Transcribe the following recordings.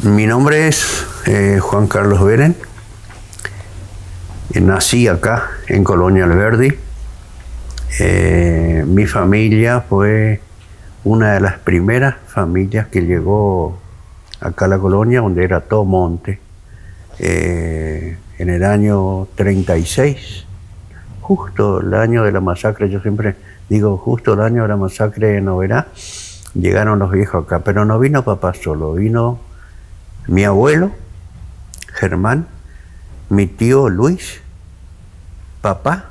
Mi nombre es Juan Carlos Beren. Nací acá en Colonia Alberdi. Mi familia fue una de las primeras familias que llegó acá a la colonia, donde era todo monte, en el año 36, justo el año de la masacre. Yo siempre digo justo el año de la masacre de Noverá, llegaron los viejos acá, pero no vino papá solo, vino mi abuelo Germán, mi tío Luis, papá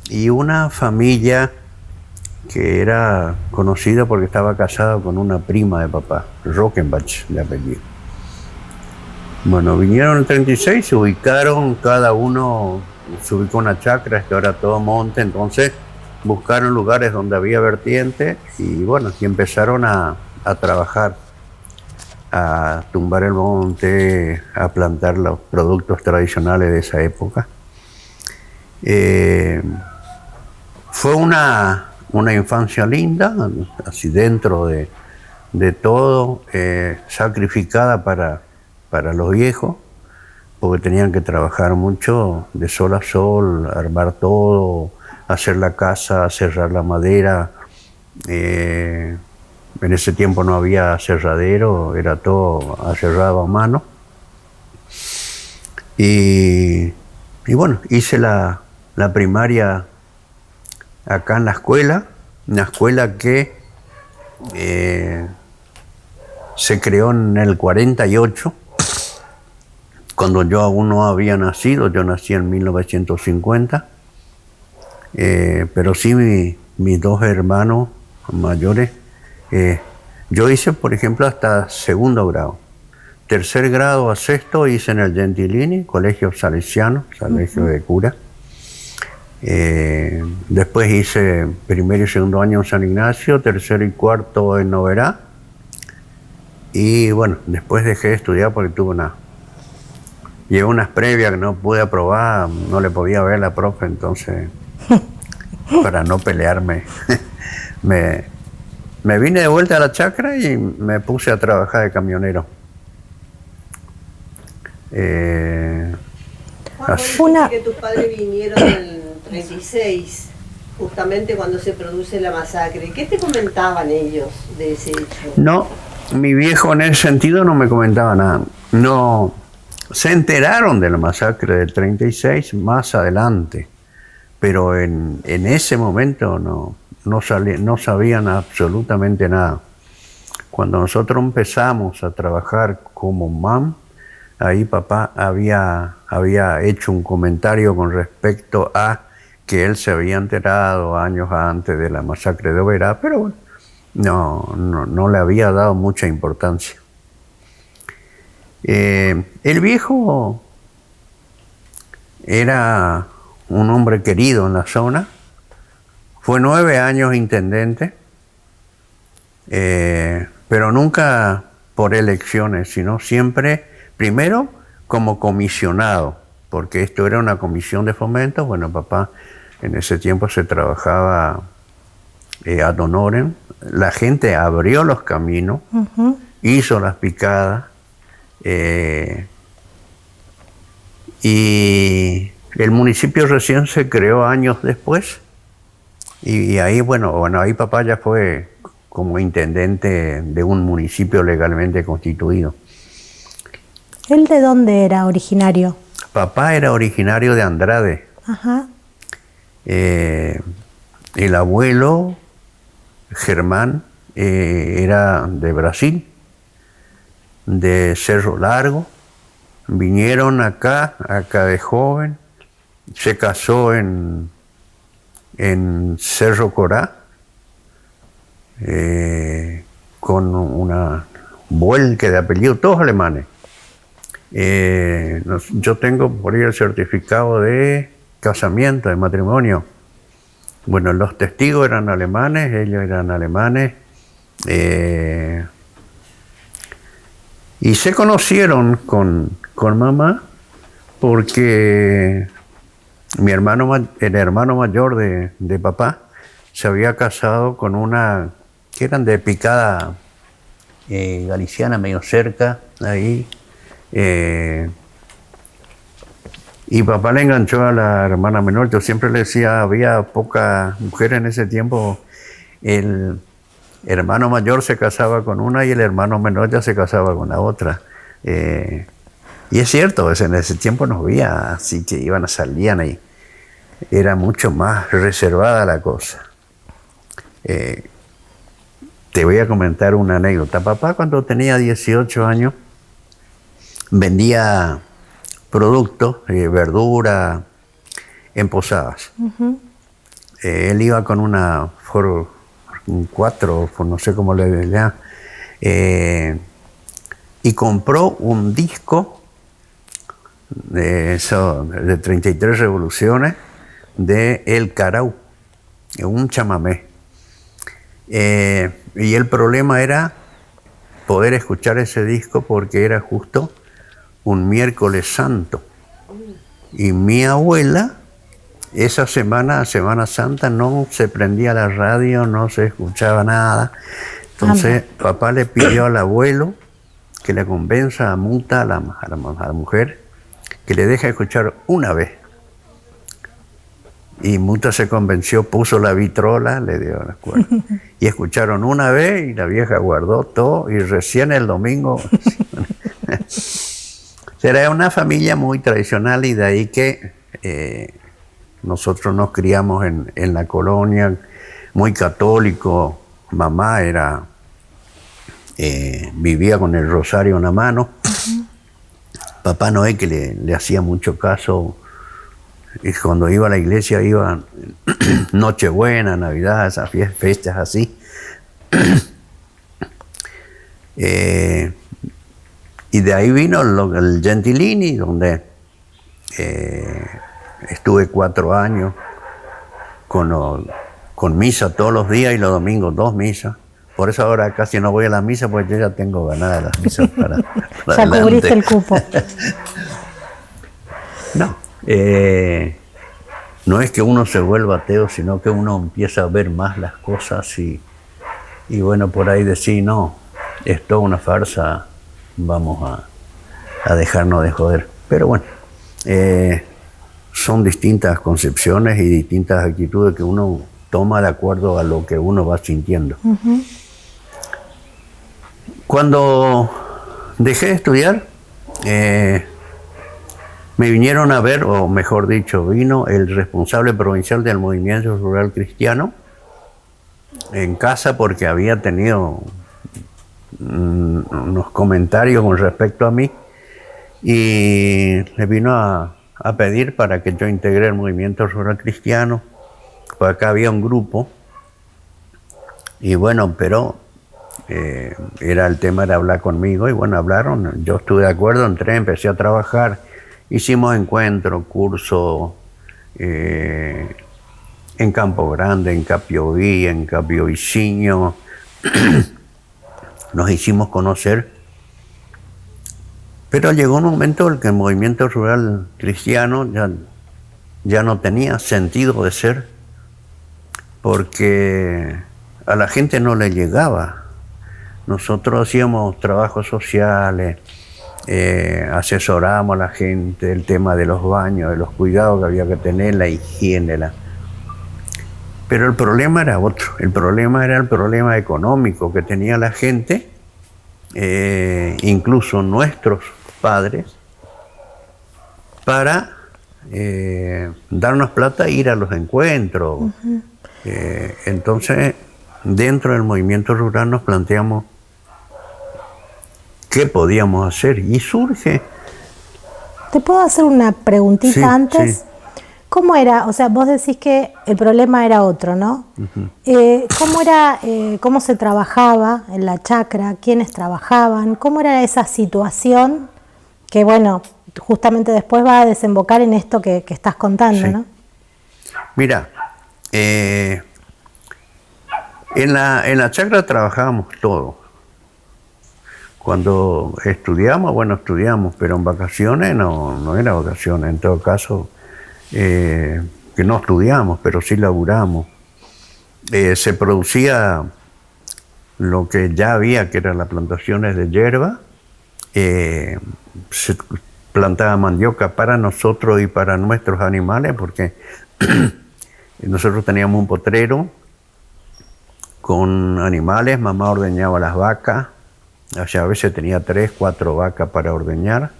y una familia que era conocida porque estaba casado con una prima de papá, Rockenbach de apellido. Bueno, vinieron en el 36, se ubicaron, cada uno se ubicó una chacra, esto era todo monte, entonces buscaron lugares donde había vertiente y bueno, y empezaron a trabajar, a tumbar el monte, a plantar los productos tradicionales de esa época. Fue una infancia linda, así dentro de todo, sacrificada para los viejos, porque tenían que trabajar mucho de sol a sol, armar todo, hacer la casa, cerrar la madera. En ese tiempo no había cerradero, era todo aserrado a mano. Y bueno, hice la primaria acá en la escuela, una escuela que se creó en el 48, cuando yo aún no había nacido. Yo nací en 1950, pero sí mis dos hermanos mayores, yo hice, por ejemplo, hasta segundo grado. Tercer grado a sexto hice en el Gentilini, colegio salesiano, colegio de cura. Después hice primero y segundo año en San Ignacio, tercero y cuarto en Noverá. Y bueno, después dejé de estudiar porque llevé unas previas que no pude aprobar, no le podía ver a la profe, entonces para no pelearme me vine de vuelta a la chacra y me puse a trabajar de camionero. Juan, que tus padres vinieron en el 36, justamente cuando se produce la masacre. ¿Qué te comentaban ellos de ese hecho? No, mi viejo en ese sentido no me comentaba nada. No, se enteraron de la masacre del 36 más adelante, pero en ese momento no sabían absolutamente nada. Cuando nosotros empezamos a trabajar como MAM, ahí papá había hecho un comentario con respecto a que él se había enterado años antes de la masacre de Oberá, pero bueno, no le había dado mucha importancia. El viejo era un hombre querido en la zona, fue 9 años intendente, pero nunca por elecciones, sino siempre, primero, como comisionado, porque esto era una comisión de fomento. Bueno, papá, en ese tiempo se trabajaba ad honorem, la gente abrió los caminos, hizo las picadas, y el municipio recién se creó años después, y ahí, bueno, ahí papá ya fue como intendente de un municipio legalmente constituido. ¿Él de dónde era originario? Papá era originario de Andrade. Ajá. El abuelo, Germán, era de Brasil, de Cerro Largo. Vinieron acá de joven, se casó en Cerro Corá, con una Vuelque de apellido, todos alemanes. Yo tengo por ahí el certificado de casamiento, de matrimonio. Bueno, los testigos eran alemanes, ellos eran alemanes, y se conocieron con mamá porque el hermano mayor de papá se había casado con una que eran de picada Galiciana, medio cerca, ahí. Y papá le enganchó a la hermana menor. Yo siempre le decía, había pocas mujeres en ese tiempo. El hermano mayor se casaba con una y el hermano menor ya se casaba con la otra. Y es cierto, pues en ese tiempo no había así que salían ahí. Era mucho más reservada la cosa. Te voy a comentar una anécdota. Papá, cuando tenía 18 años, vendía productos, verdura, en Posadas. Él iba con una Ford 4, no sé cómo le llaman, y compró un disco de 33 revoluciones de El Carau, un chamamé. Y el problema era poder escuchar ese disco porque era justo un miércoles santo. Y mi abuela, esa semana, Semana Santa, no se prendía la radio, no se escuchaba nada. Entonces papá le pidió al abuelo que le convenza a Muta, a la mujer, que le deje escuchar una vez. Y Muta se convenció, puso la vitrola, le dio la cuerda. Y escucharon una vez y la vieja guardó todo y recién el domingo... Era una familia muy tradicional y de ahí que nosotros nos criamos en la colonia, muy católico. Mamá vivía con el rosario en la mano. Papá Noé, que le hacía mucho caso, y cuando iba a la iglesia iba Nochebuena, Navidad, esas fiestas así. Y de ahí vino el Gentilini, donde estuve 4 años con misa todos los días y los domingos 2 misas. Por eso ahora casi no voy a la misa porque yo ya tengo ganadas las misas para ya cubriste el cupo. No, no es que uno se vuelva ateo, sino que uno empieza a ver más las cosas y bueno, por ahí decir, no, es toda una farsa, vamos a dejarnos de joder. Pero bueno, son distintas concepciones y distintas actitudes que uno toma de acuerdo a lo que uno va sintiendo. Cuando dejé de estudiar, me vinieron a ver, o mejor dicho, vino el responsable provincial del Movimiento Rural Cristiano en casa porque había tenido unos comentarios con respecto a mí y le vino a pedir para que yo integre el Movimiento Rural Cristiano. Pues acá había un grupo y bueno, pero era el tema de hablar conmigo y bueno, hablaron, yo estuve de acuerdo, entré, empecé a trabajar, hicimos encuentros, cursos en Campo Grande, en Capioví, en Capioviciño. Nos hicimos conocer, pero llegó un momento en que el Movimiento Rural Cristiano ya no tenía sentido de ser, porque a la gente no le llegaba. Nosotros hacíamos trabajos sociales, asesoramos a la gente, el tema de los baños, de los cuidados que había que tener, la higiene, pero el problema era otro. El problema era el problema económico que tenía la gente, incluso nuestros padres, para darnos plata e ir a los encuentros. Entonces, dentro del movimiento rural nos planteamos qué podíamos hacer y surge. ¿Te puedo hacer una preguntita Sí, antes? sí. ¿Cómo era? O sea, vos decís que el problema era otro, ¿no? ¿Cómo era, cómo se trabajaba en la chacra? ¿Quiénes trabajaban? ¿Cómo era esa situación que, bueno, justamente después va a desembocar en esto que estás contando, Sí. ¿no? Mira, en la chacra trabajábamos todos. Cuando estudiamos, bueno, estudiamos, pero en vacaciones no era vacaciones. En todo caso, que no estudiamos, pero sí laburamos. Se producía lo que ya había, que eran las plantaciones de hierba. Se plantaba mandioca para nosotros y para nuestros animales, porque nosotros teníamos un potrero con animales, mamá ordeñaba las vacas, o sea, a veces tenía 3, 4 vacas para ordeñar,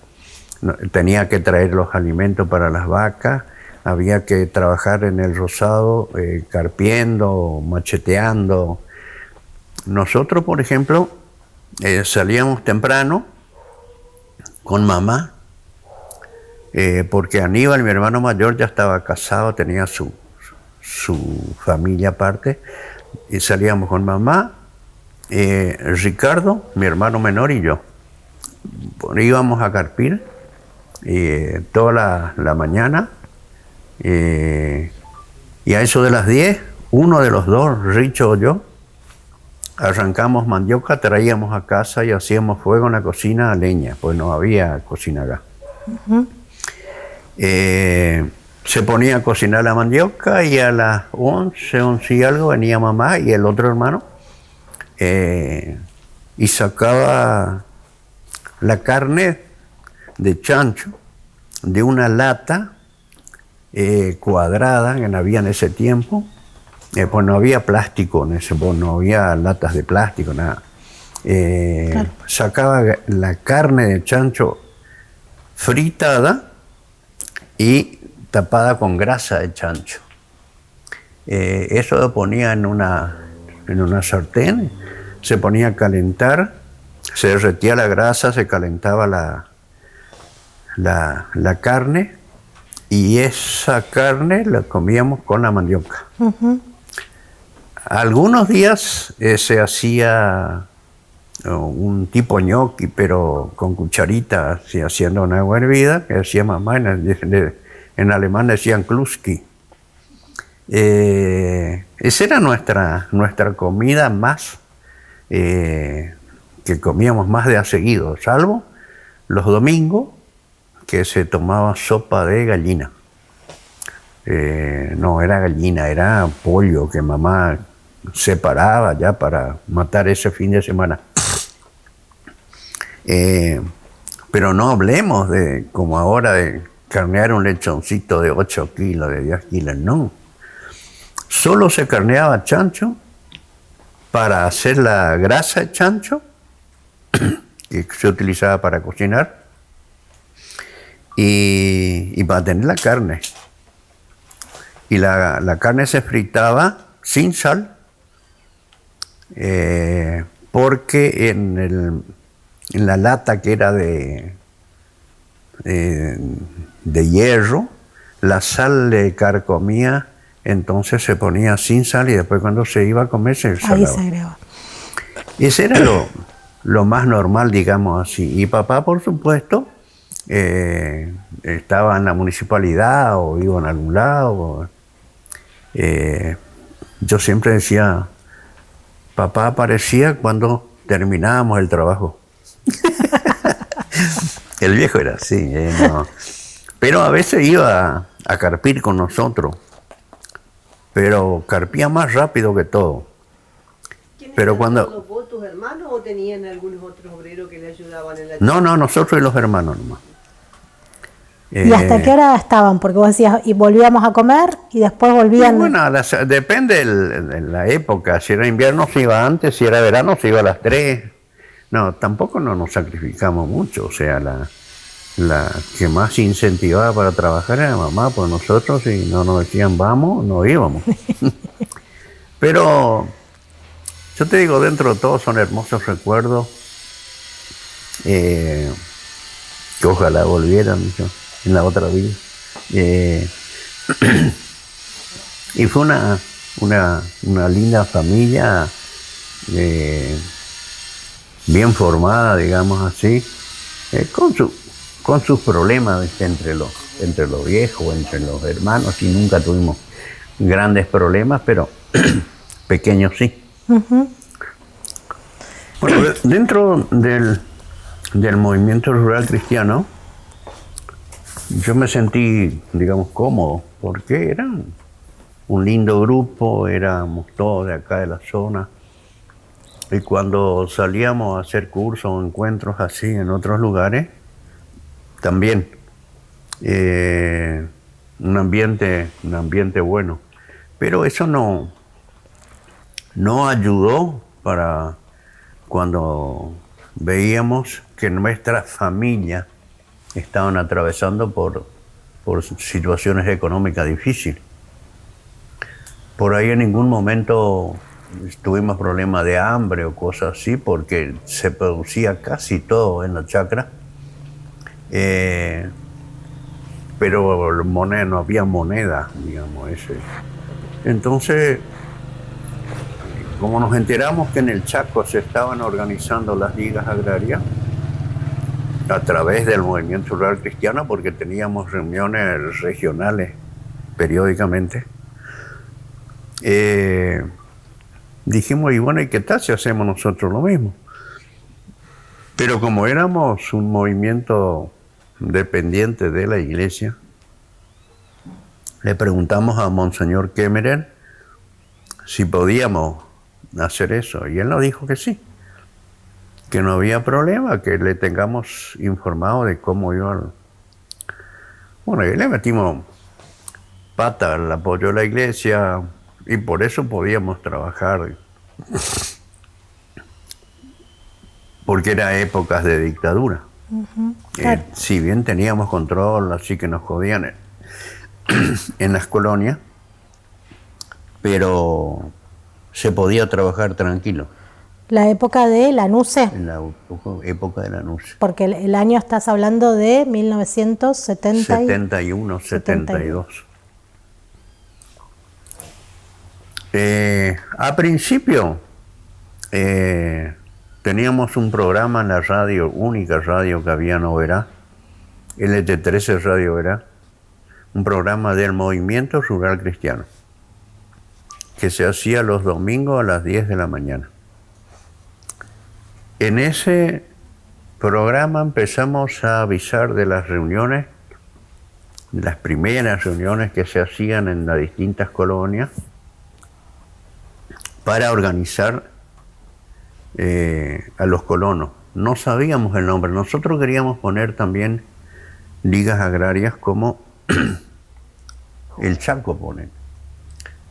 tenía que traer los alimentos para las vacas, había que trabajar en el rozado, carpiendo, macheteando. Nosotros, por ejemplo, salíamos temprano con mamá, porque Aníbal, mi hermano mayor, ya estaba casado, tenía su familia aparte, y salíamos con mamá, Ricardo, mi hermano menor, y yo. Íbamos a carpir toda la mañana, y a eso de las 10, uno de los dos, Richo o yo, arrancamos mandioca, traíamos a casa y hacíamos fuego en la cocina a leña, pues no había cocina acá. Se ponía a cocinar la mandioca y a las 11 y algo venía mamá y el otro hermano y sacaba la carne de chancho de una lata cuadrada que no había en ese tiempo. Pues no había plástico en ese, pues no había latas de plástico, nada. Claro. Sacaba la carne de chancho fritada y tapada con grasa de chancho. Eso lo ponía en una sartén, se ponía a calentar, se derretía la grasa, se calentaba la carne y esa carne la comíamos con la mandioca. Algunos días se hacía un tipo ñoqui, pero con cucharita, así, haciendo una agua hervida, que hacía mamá, en alemán decían Kluski. Esa era nuestra comida más, que comíamos más de a seguido, salvo los domingos, que se tomaba sopa de gallina. No era gallina, era pollo que mamá separaba ya para matar ese fin de semana. Pero no hablemos de, como ahora, de carnear un lechoncito de 8 kilos, de 10 kilos, no. Solo se carneaba chancho para hacer la grasa de chancho, que se utilizaba para cocinar, y para tener la carne. Y la carne se fritaba sin sal, porque en la lata que era de hierro, la sal le carcomía, entonces se ponía sin sal y después cuando se iba a comer se salaba. Ahí se agregaba. Ese era lo más normal, digamos así. Y papá, por supuesto, estaba en la municipalidad o iba en algún lado. Yo siempre decía, papá aparecía cuando terminábamos el trabajo. El viejo era así, no. Pero a veces iba a carpir con nosotros, pero carpía más rápido que todo. Pero cuando... ¿Vos, tus hermanos, o tenían algunos otros obreros que le ayudaban en la No, nosotros y los hermanos nomás. ¿Y hasta qué hora estaban? Porque vos decías, y volvíamos a comer y después volvían... Bueno, depende de la época. Si era invierno se iba antes, si era verano se iba a las 3. No, tampoco no nos sacrificamos mucho. O sea, la que más incentivaba para trabajar era mamá, pues nosotros si no nos decían vamos, no íbamos. Pero yo te digo, dentro de todo son hermosos recuerdos, que ojalá volvieran en la otra vida. Y fue una linda familia, bien formada, digamos así, con sus problemas, ¿viste? entre los viejos, entre los hermanos, y nunca tuvimos grandes problemas, pero pequeños sí. Bueno, dentro del movimiento rural cristiano, yo me sentí, digamos, cómodo, porque eran un lindo grupo, éramos todos de acá de la zona. Y cuando salíamos a hacer cursos o encuentros así en otros lugares, también un ambiente bueno. Pero eso no ayudó para cuando veíamos que nuestras familias estaban atravesando por situaciones económicas difíciles. Por ahí en ningún momento tuvimos problemas de hambre o cosas así, porque se producía casi todo en la chacra. Pero no había moneda, digamos. Entonces, como nos enteramos que en el Chaco se estaban organizando las ligas agrarias a través del movimiento rural cristiano, porque teníamos reuniones regionales periódicamente, dijimos, y bueno, ¿y qué tal si hacemos nosotros lo mismo? Pero como éramos un movimiento dependiente de la iglesia, le preguntamos a Monseñor Kemmerer si podíamos hacer eso, y él nos dijo que sí, que no había problema, que le tengamos informado de cómo iba. Bueno, y le metimos pata al apoyo de la iglesia, y por eso podíamos trabajar, porque era épocas de dictadura. Claro. Si bien teníamos control, así que nos jodían en las colonias, pero se podía trabajar tranquilo. La época de Lanuse, En la época de la NUCE. porque el año estás hablando de 1970. 71, 72. A principio teníamos un programa en la radio, única radio que había en Oberá, LT13 Radio Oberá, un programa del Movimiento Rural Cristiano, que se hacía los domingos a las 10 de la mañana. En ese programa empezamos a avisar de las reuniones, de las primeras reuniones que se hacían en las distintas colonias, para organizar a los colonos. No sabíamos el nombre. Nosotros queríamos poner también ligas agrarias como el Chaco ponen.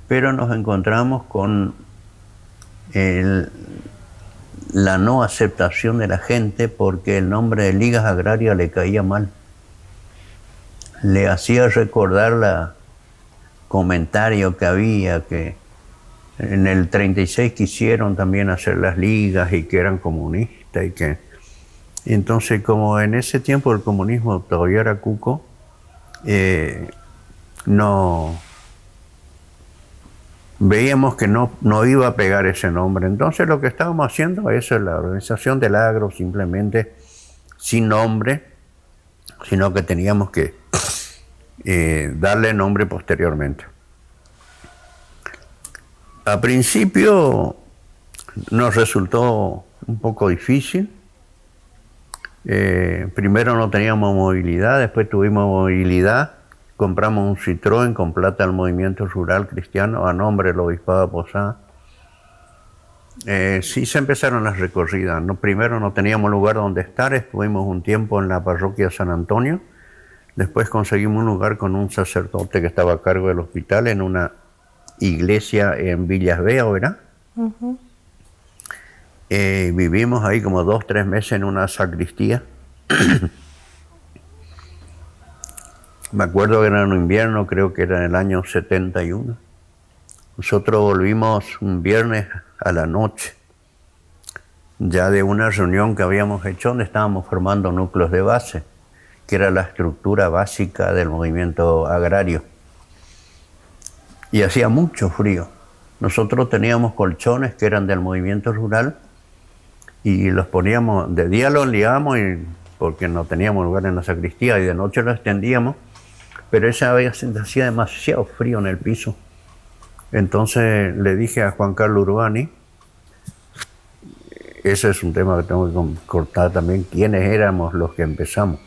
Pero nos encontramos con la no aceptación de la gente, porque el nombre de ligas agrarias le caía mal. Le hacía recordar la comentario que había, que en el 36 quisieron también hacer las ligas y que eran comunistas y que... Entonces, como en ese tiempo el comunismo todavía era cuco, no veíamos que no iba a pegar ese nombre. Entonces lo que estábamos haciendo es la organización del agro, simplemente sin nombre, sino que teníamos que darle nombre posteriormente. A principio nos resultó un poco difícil. Primero no teníamos movilidad, después tuvimos movilidad. Compramos un Citroën con plata del Movimiento Rural Cristiano a nombre del Obispado de Posada. Sí se empezaron las recorridas. Primero no teníamos lugar donde estar, estuvimos un tiempo en la parroquia de San Antonio. Después conseguimos un lugar con un sacerdote que estaba a cargo del hospital en una iglesia en Villas Bea, ¿verdad? Vivimos ahí como 2 o 3 meses en una sacristía. Me acuerdo que era en invierno, creo que era en el año 71. Nosotros volvimos un viernes a la noche, ya de una reunión que habíamos hecho donde estábamos formando núcleos de base, que era la estructura básica del movimiento agrario. Y hacía mucho frío. Nosotros teníamos colchones que eran del movimiento rural y los poníamos, de día los liábamos porque no teníamos lugar en la sacristía, y de noche los extendíamos, pero esa vez hacía demasiado frío en el piso. Entonces le dije a Juan Carlos Urbani, ese es un tema que tengo que cortar también, quiénes éramos los que empezamos.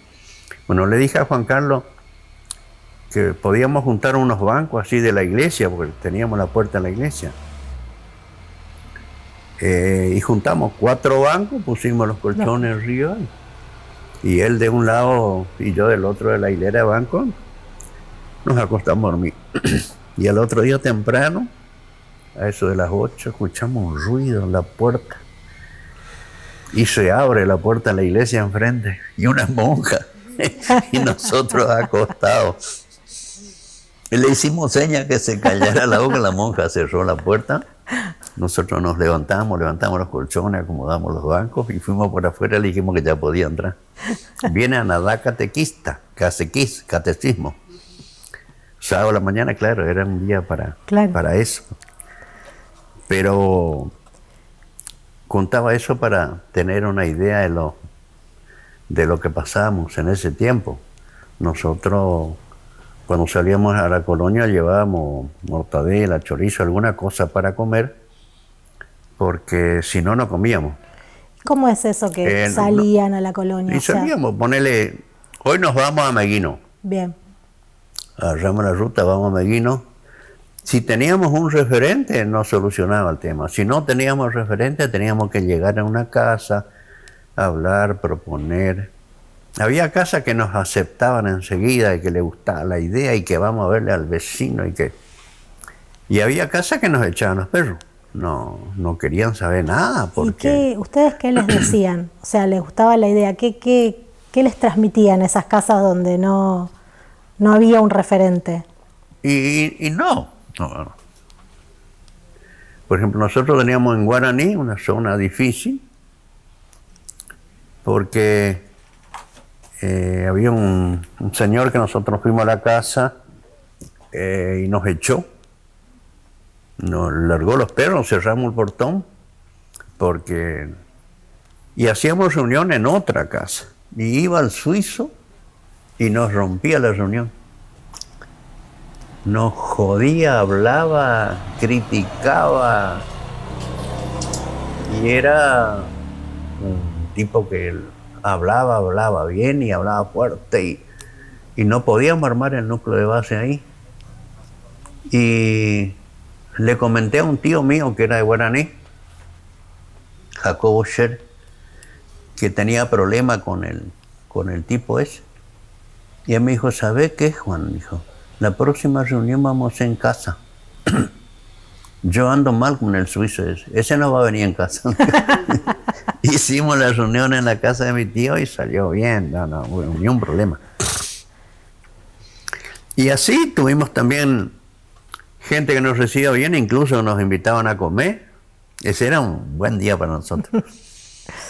Bueno, le dije a Juan Carlos que podíamos juntar unos bancos así de la iglesia, porque teníamos la puerta de la iglesia. Y juntamos 4 bancos, pusimos los colchones arriba, y él de un lado y yo del otro de la hilera de bancos, nos acostamos a dormir. Y al otro día temprano, a eso de las 8, escuchamos un ruido en la puerta. Y se abre la puerta de la iglesia enfrente, y una monja, y nosotros acostados. Y le hicimos señas que se callara la boca, la monja cerró la puerta. Nosotros nos levantamos los colchones, acomodamos los bancos y fuimos por afuera, le dijimos que ya podía entrar. Viene a nadar catecismo. Sábado a la mañana, claro, era un día para eso. Pero contaba eso para tener una idea de lo que pasábamos en ese tiempo. Nosotros, cuando salíamos a la colonia, llevábamos mortadela, chorizo, alguna cosa para comer, porque si no, no comíamos. ¿Cómo es eso que salían a la colonia? Y salíamos, ponele, hoy nos vamos a Meguino. Bien. Agarramos la ruta, vamos a Meguino. Si teníamos un referente, no solucionaba el tema. Si no teníamos referente, teníamos que llegar a una casa, hablar, proponer. Había casas que nos aceptaban enseguida y que les gustaba la idea y que vamos a verle al vecino y había casas que nos echaban los perros. No querían saber nada. Porque... ¿Y ustedes qué les decían? O sea, ¿les gustaba la idea? ¿Qué les transmitían esas casas donde no había un referente? Y no. Por ejemplo, nosotros teníamos en Guaraní una zona difícil porque había un señor que nosotros fuimos a la casa y nos echó. Nos largó los perros, cerramos el portón y hacíamos reunión en otra casa. Y iba el suizo y nos rompía la reunión. Nos jodía, hablaba, criticaba. Y era un tipo que hablaba bien y hablaba fuerte. Y no podíamos armar el núcleo de base ahí. Y le comenté a un tío mío que era de Guaraní, Jacobo Scher, que tenía problema con el tipo ese. Y él me dijo, ¿sabe qué, Juan? Dijo, la próxima reunión vamos en casa. Yo ando mal con el suizo ese. Ese no va a venir en casa. Hicimos la reunión en la casa de mi tío y salió bien. No, ni un problema. Y así tuvimos también gente que nos recibía bien, incluso nos invitaban a comer. Ese era un buen día para nosotros.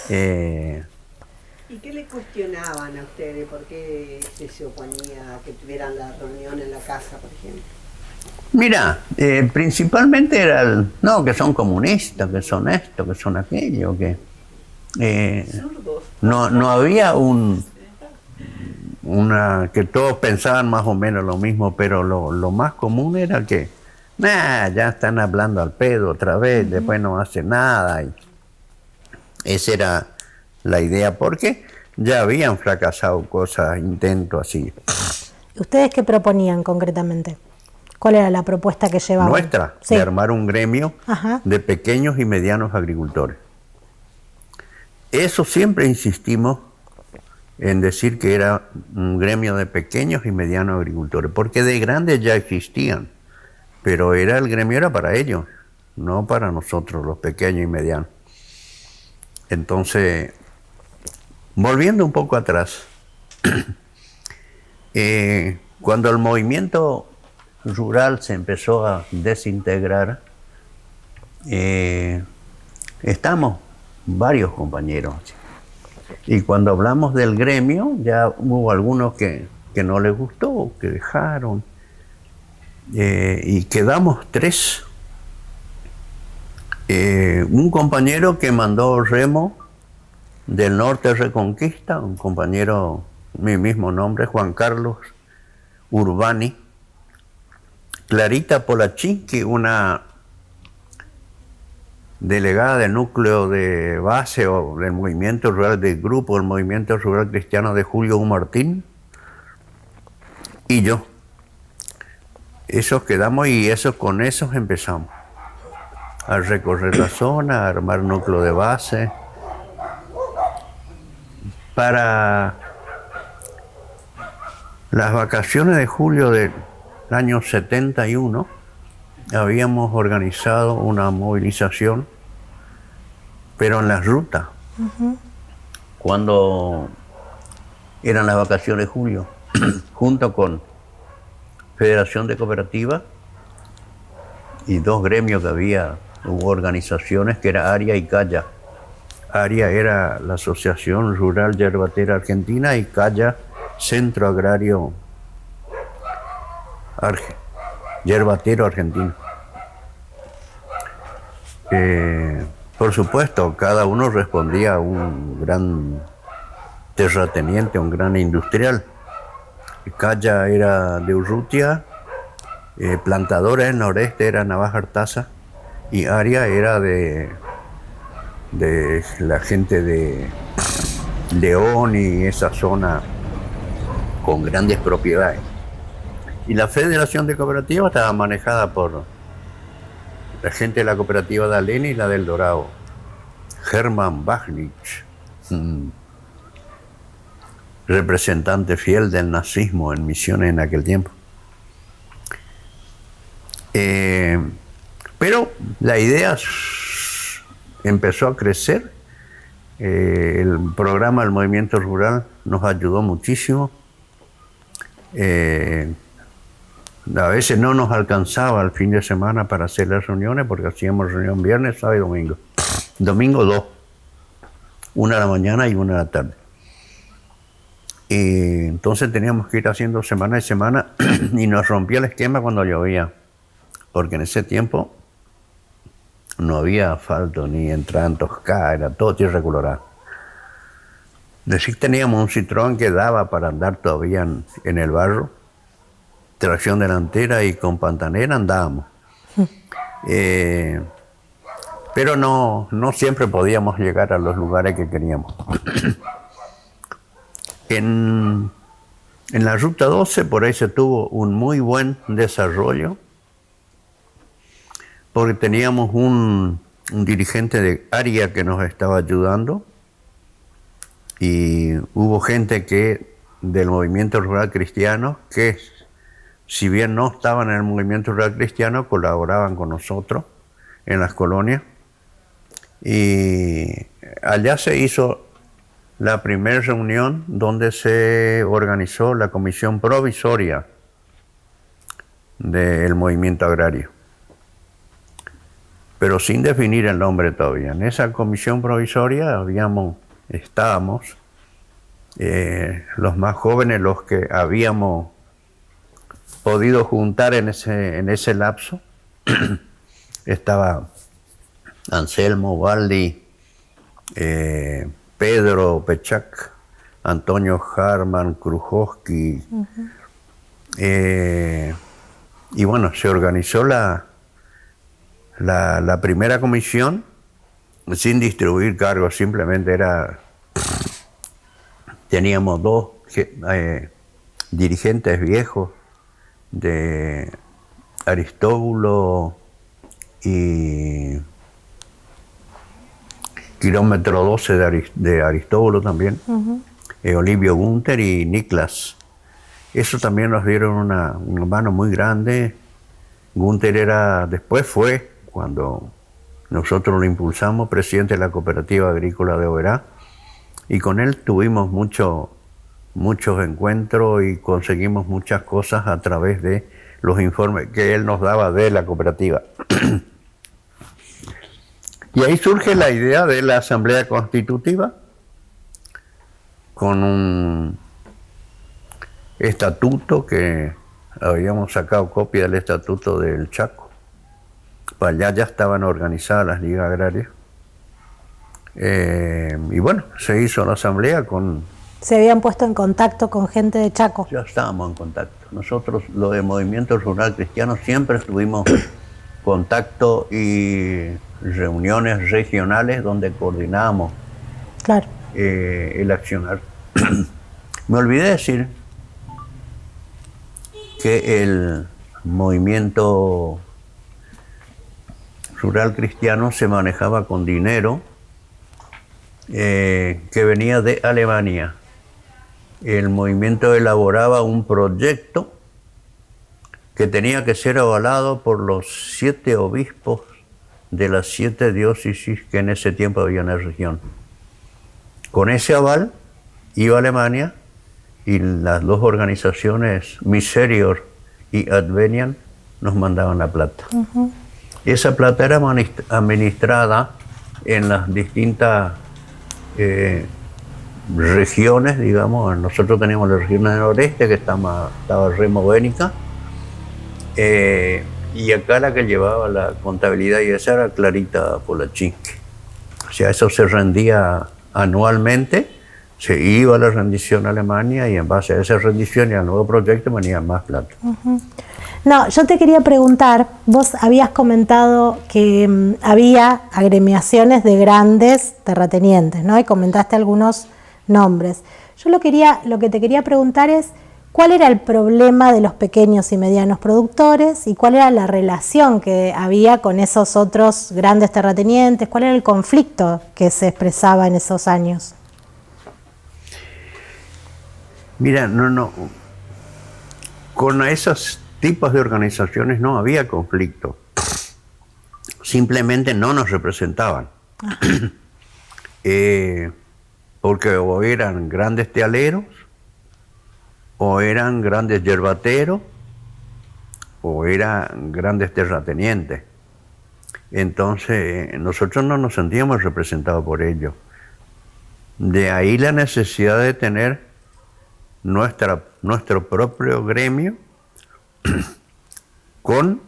¿Y qué le cuestionaban a ustedes? ¿Por qué se oponía a que tuvieran la reunión en la casa, por ejemplo? Mira, principalmente era que son comunistas, que son esto, que son aquello, que no había que todos pensaban más o menos lo mismo, pero lo más común era que ya están hablando al pedo otra vez, después no hace nada. Y esa era la idea, porque ya habían fracasado cosas, intentos así. ¿Ustedes qué proponían concretamente? ¿Cuál era la propuesta que llevaban? Nuestra, sí, de armar un gremio Ajá. de pequeños y medianos agricultores. Eso siempre insistimos en decir que era un gremio de pequeños y medianos agricultores, porque de grandes ya existían, pero el gremio era para ellos, no para nosotros, los pequeños y medianos. Entonces, volviendo un poco atrás, cuando el movimiento rural se empezó a desintegrar, estamos varios compañeros. Y cuando hablamos del gremio, ya hubo algunos que no les gustó, que dejaron, y quedamos 3. Un compañero que mandó remo del Norte Reconquista, un compañero, mi mismo nombre, Juan Carlos Urbani, Clarita Polachinski, una delegada del núcleo de base o del movimiento rural, del grupo del movimiento rural cristiano de Julio Martín, y yo. Esos quedamos y con esos empezamos. a recorrer la zona, a armar núcleo de base. Para las vacaciones de julio del año 71, habíamos organizado una movilización, pero en la ruta, cuando eran las vacaciones de julio, junto con Federación de Cooperativas y dos gremios que había, hubo organizaciones que era ARIA y CAYA. ARIA era la Asociación Rural Yerbatera Argentina y CAYA, Centro Agrario Yerbatero Argentino. Por supuesto, cada uno respondía a un gran terrateniente, un gran industrial. CAYA era de Urrutia, Plantadora del Noreste era Navaja Artaza y ARIA era de la gente de León y esa zona con grandes propiedades. Y la Federación de Cooperativas estaba manejada por la gente de la cooperativa de Aleni y la del Dorado. Hermann Bachnich, representante fiel del nazismo en Misiones en aquel tiempo. Pero la idea empezó a crecer. El programa del Movimiento Rural nos ayudó muchísimo. A veces no nos alcanzaba el fin de semana para hacer las reuniones porque hacíamos reunión viernes, sábado y domingo. Domingo 2, 1 de la mañana y 1 de la tarde. Y entonces teníamos que ir haciendo semana y semana y nos rompía el esquema cuando llovía, porque en ese tiempo no había asfalto ni entrada en Toscá, era todo tierra colorada. Decir, teníamos un Citroën que daba para andar todavía en el barro, tracción delantera y con pantanera andábamos. Pero no siempre podíamos llegar a los lugares que queríamos. En la Ruta 12 por ahí se tuvo un muy buen desarrollo, porque teníamos un dirigente de ARIA que nos estaba ayudando y hubo gente del movimiento rural cristiano que, si bien no estaban en el movimiento rural cristiano, colaboraban con nosotros en las colonias. Y allá se hizo la primera reunión donde se organizó la comisión provisoria del movimiento agrario, pero sin definir el nombre todavía. En esa comisión provisoria estábamos los más jóvenes, los que habíamos podido juntar en ese lapso. Estaba Anselmo, Valdi, Pedro Pechac, Antonio Harman, Krujowski. Y bueno, se organizó la primera comisión sin distribuir cargos, simplemente teníamos dos dirigentes viejos de Aristóbulo y Kilómetro 12 de Aristóbulo también, Olivio Gunter y Niklas. Eso también nos dieron una mano muy grande. Gunter después fue, cuando nosotros lo impulsamos, presidente de la Cooperativa Agrícola de Oberá, y con él tuvimos muchos encuentros y conseguimos muchas cosas a través de los informes que él nos daba de la cooperativa. Y ahí surge la idea de la Asamblea Constitutiva, con un estatuto que habíamos sacado copia del estatuto del Chaco. Para allá ya estaban organizadas las ligas agrarias. Y bueno, se hizo la asamblea ¿Se habían puesto en contacto con gente de Chaco? Ya estábamos en contacto. Nosotros, lo de Movimiento Rural Cristiano, siempre estuvimos en contacto y reuniones regionales donde coordinábamos el accionar. Me olvidé decir que el movimiento rural cristiano se manejaba con dinero que venía de Alemania. El movimiento elaboraba un proyecto que tenía que ser avalado por los 7 obispos de las 7 diócesis que en ese tiempo había en la región. Con ese aval iba a Alemania y las 2 organizaciones, Miserior y Advenian, nos mandaban la plata. Esa plata era administrada en las distintas regiones, digamos. Nosotros teníamos la región del noreste, que estaba remobénica, y acá la que llevaba la contabilidad y esa era Clarita Polachinski. O sea, eso se rendía anualmente, se iba a la rendición a Alemania y en base a esa rendición y al nuevo proyecto venía más plata. No, yo te quería preguntar, vos habías comentado que había agremiaciones de grandes terratenientes, ¿no? Y comentaste algunos nombres. Yo lo que te quería preguntar es, ¿cuál era el problema de los pequeños y medianos productores y cuál era la relación que había con esos otros grandes terratenientes? ¿Cuál era el conflicto que se expresaba en esos años? Mira, con esos tipos de organizaciones no había conflicto. Simplemente no nos representaban. Porque o eran grandes tealeros, o eran grandes yerbateros, o eran grandes terratenientes. Entonces, nosotros no nos sentíamos representados por ellos. De ahí la necesidad de tener nuestro propio gremio con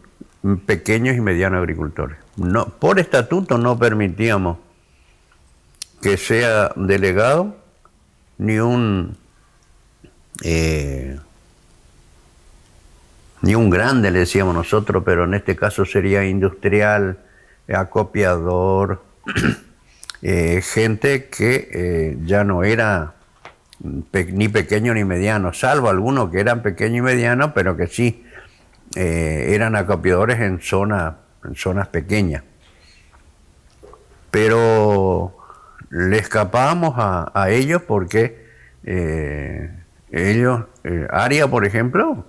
pequeños y medianos agricultores. No, por estatuto no permitíamos que sea delegado ni un grande, le decíamos nosotros, pero en este caso sería industrial, acopiador, gente que ya no era ni pequeño ni mediano, salvo algunos que eran pequeños y medianos, pero que sí eran acopiadores en zonas pequeñas. Pero le escapábamos a ellos porque ellos, ARIA, por ejemplo,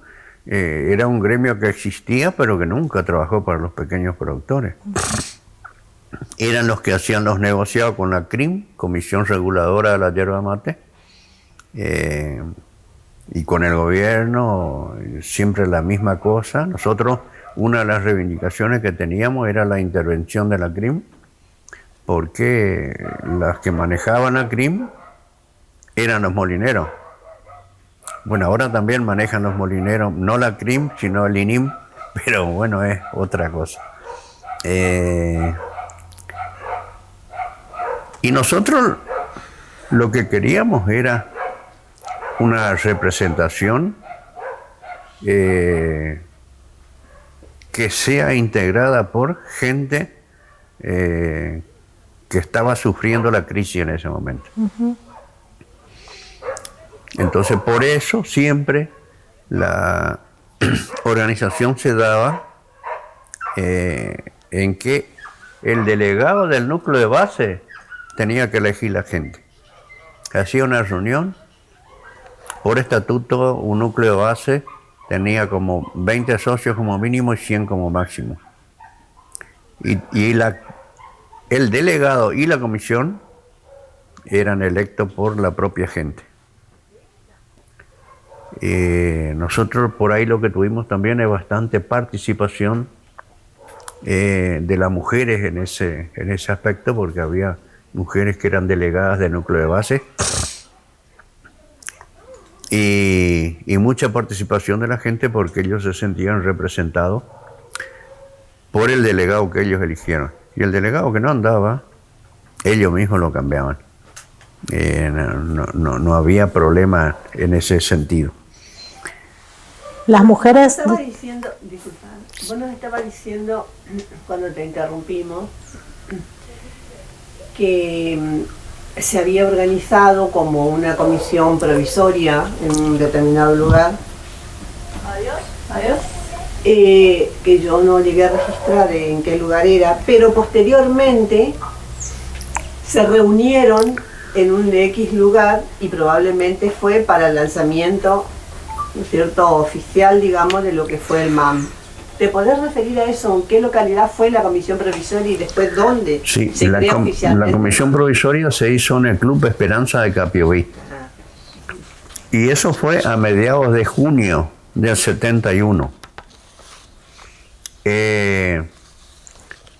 era un gremio que existía, pero que nunca trabajó para los pequeños productores. Eran los que hacían los negociados con la CRIM, Comisión Reguladora de la Yerba Mate, y con el gobierno, siempre la misma cosa. Nosotros, una de las reivindicaciones que teníamos era la intervención de la CRIM, porque las que manejaban la CRIM eran los molineros. Bueno, ahora también manejan los molineros, no la CRIM, sino el INIM, pero bueno, es otra cosa. Y nosotros lo que queríamos era una representación que sea integrada por gente que estaba sufriendo la crisis en ese momento. Entonces, por eso siempre la organización se daba en que el delegado del núcleo de base tenía que elegir la gente. Hacía una reunión. Por estatuto, un núcleo de base tenía como 20 socios como mínimo y 100 como máximo. Y el delegado y la comisión eran electos por la propia gente. Nosotros por ahí lo que tuvimos también es bastante participación de las mujeres en ese aspecto, porque había mujeres que eran delegadas del núcleo de base. Y mucha participación de la gente porque ellos se sentían representados por el delegado que ellos eligieron. Y el delegado que no andaba, ellos mismos lo cambiaban. No había problema en ese sentido. Las mujeres... Vos nos estabas diciendo, cuando te interrumpimos, que se había organizado como una comisión provisoria en un determinado lugar. que yo no llegué a registrar en qué lugar era, pero posteriormente se reunieron en un X lugar y probablemente fue para el lanzamiento, ¿no es cierto?, oficial, digamos, de lo que fue el MAM. ¿Te podés referir a eso? ¿En qué localidad fue la comisión provisoria y después dónde Sí, se creó oficialmente? la comisión provisoria se hizo en el Club Esperanza de Capiobí. Y eso fue a mediados de junio del 71.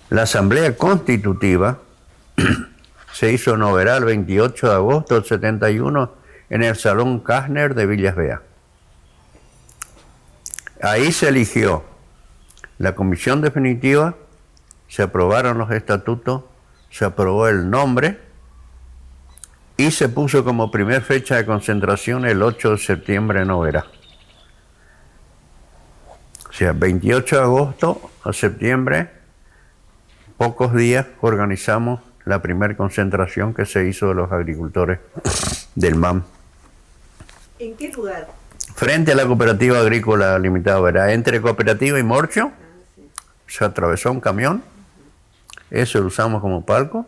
La asamblea constitutiva se hizo en Oberá el 28 de agosto del 71 en el Salón Kastner de Villas Bea. Ahí se eligió la comisión definitiva, se aprobaron los estatutos, se aprobó el nombre y se puso como primer fecha de concentración el 8 de septiembre en Oberá. O sea, 28 de agosto a septiembre, pocos días, organizamos la primera concentración que se hizo de los agricultores del MAM. ¿En qué lugar? Frente a la Cooperativa Agrícola Limitada Oberá, entre Cooperativa y Morcho, se atravesó un camión, eso lo usamos como palco.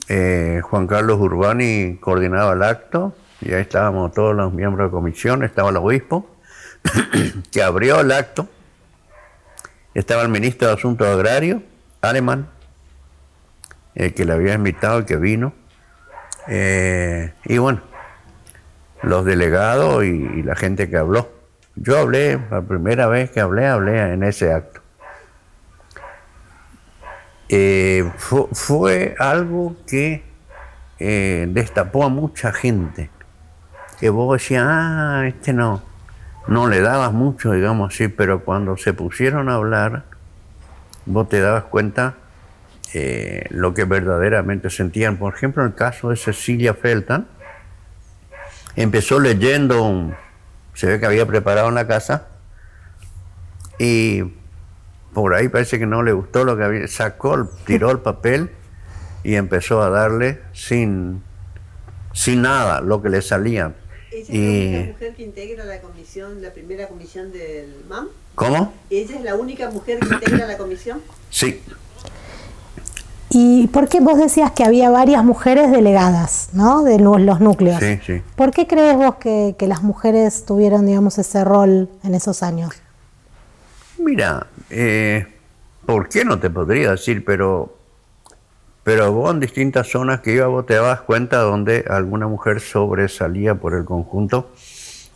Juan Carlos Urbani coordinaba el acto, y ahí estábamos todos los miembros de comisión, estaba el obispo, que abrió el acto, estaba el ministro de Asuntos Agrarios, Alemán, que le había invitado y que vino, y bueno, los delegados y la gente que habló. Yo hablé, la primera vez que hablé en ese acto. Fue algo que destapó a mucha gente, que vos decías, no le dabas mucho, digamos así, pero cuando se pusieron a hablar, vos te dabas cuenta lo que verdaderamente sentían. Por ejemplo, en el caso de Cecilia Feltan, empezó leyendo, se ve que había preparado en la casa, y por ahí parece que no le gustó lo que había, tiró el papel y empezó a darle sin nada lo que le salía. ¿Ella es la única mujer que integra la comisión, la primera comisión del MAM? ¿Cómo? ¿Ella es la única mujer que integra la comisión? Sí. ¿Y por qué vos decías que había varias mujeres delegadas, ¿no?, de los núcleos? Sí, sí. ¿Por qué crees vos que las mujeres tuvieron, digamos, ese rol en esos años? Mira, ¿por qué no te podría decir? Pero vos en distintas zonas que ibas, vos te dabas cuenta donde alguna mujer sobresalía por el conjunto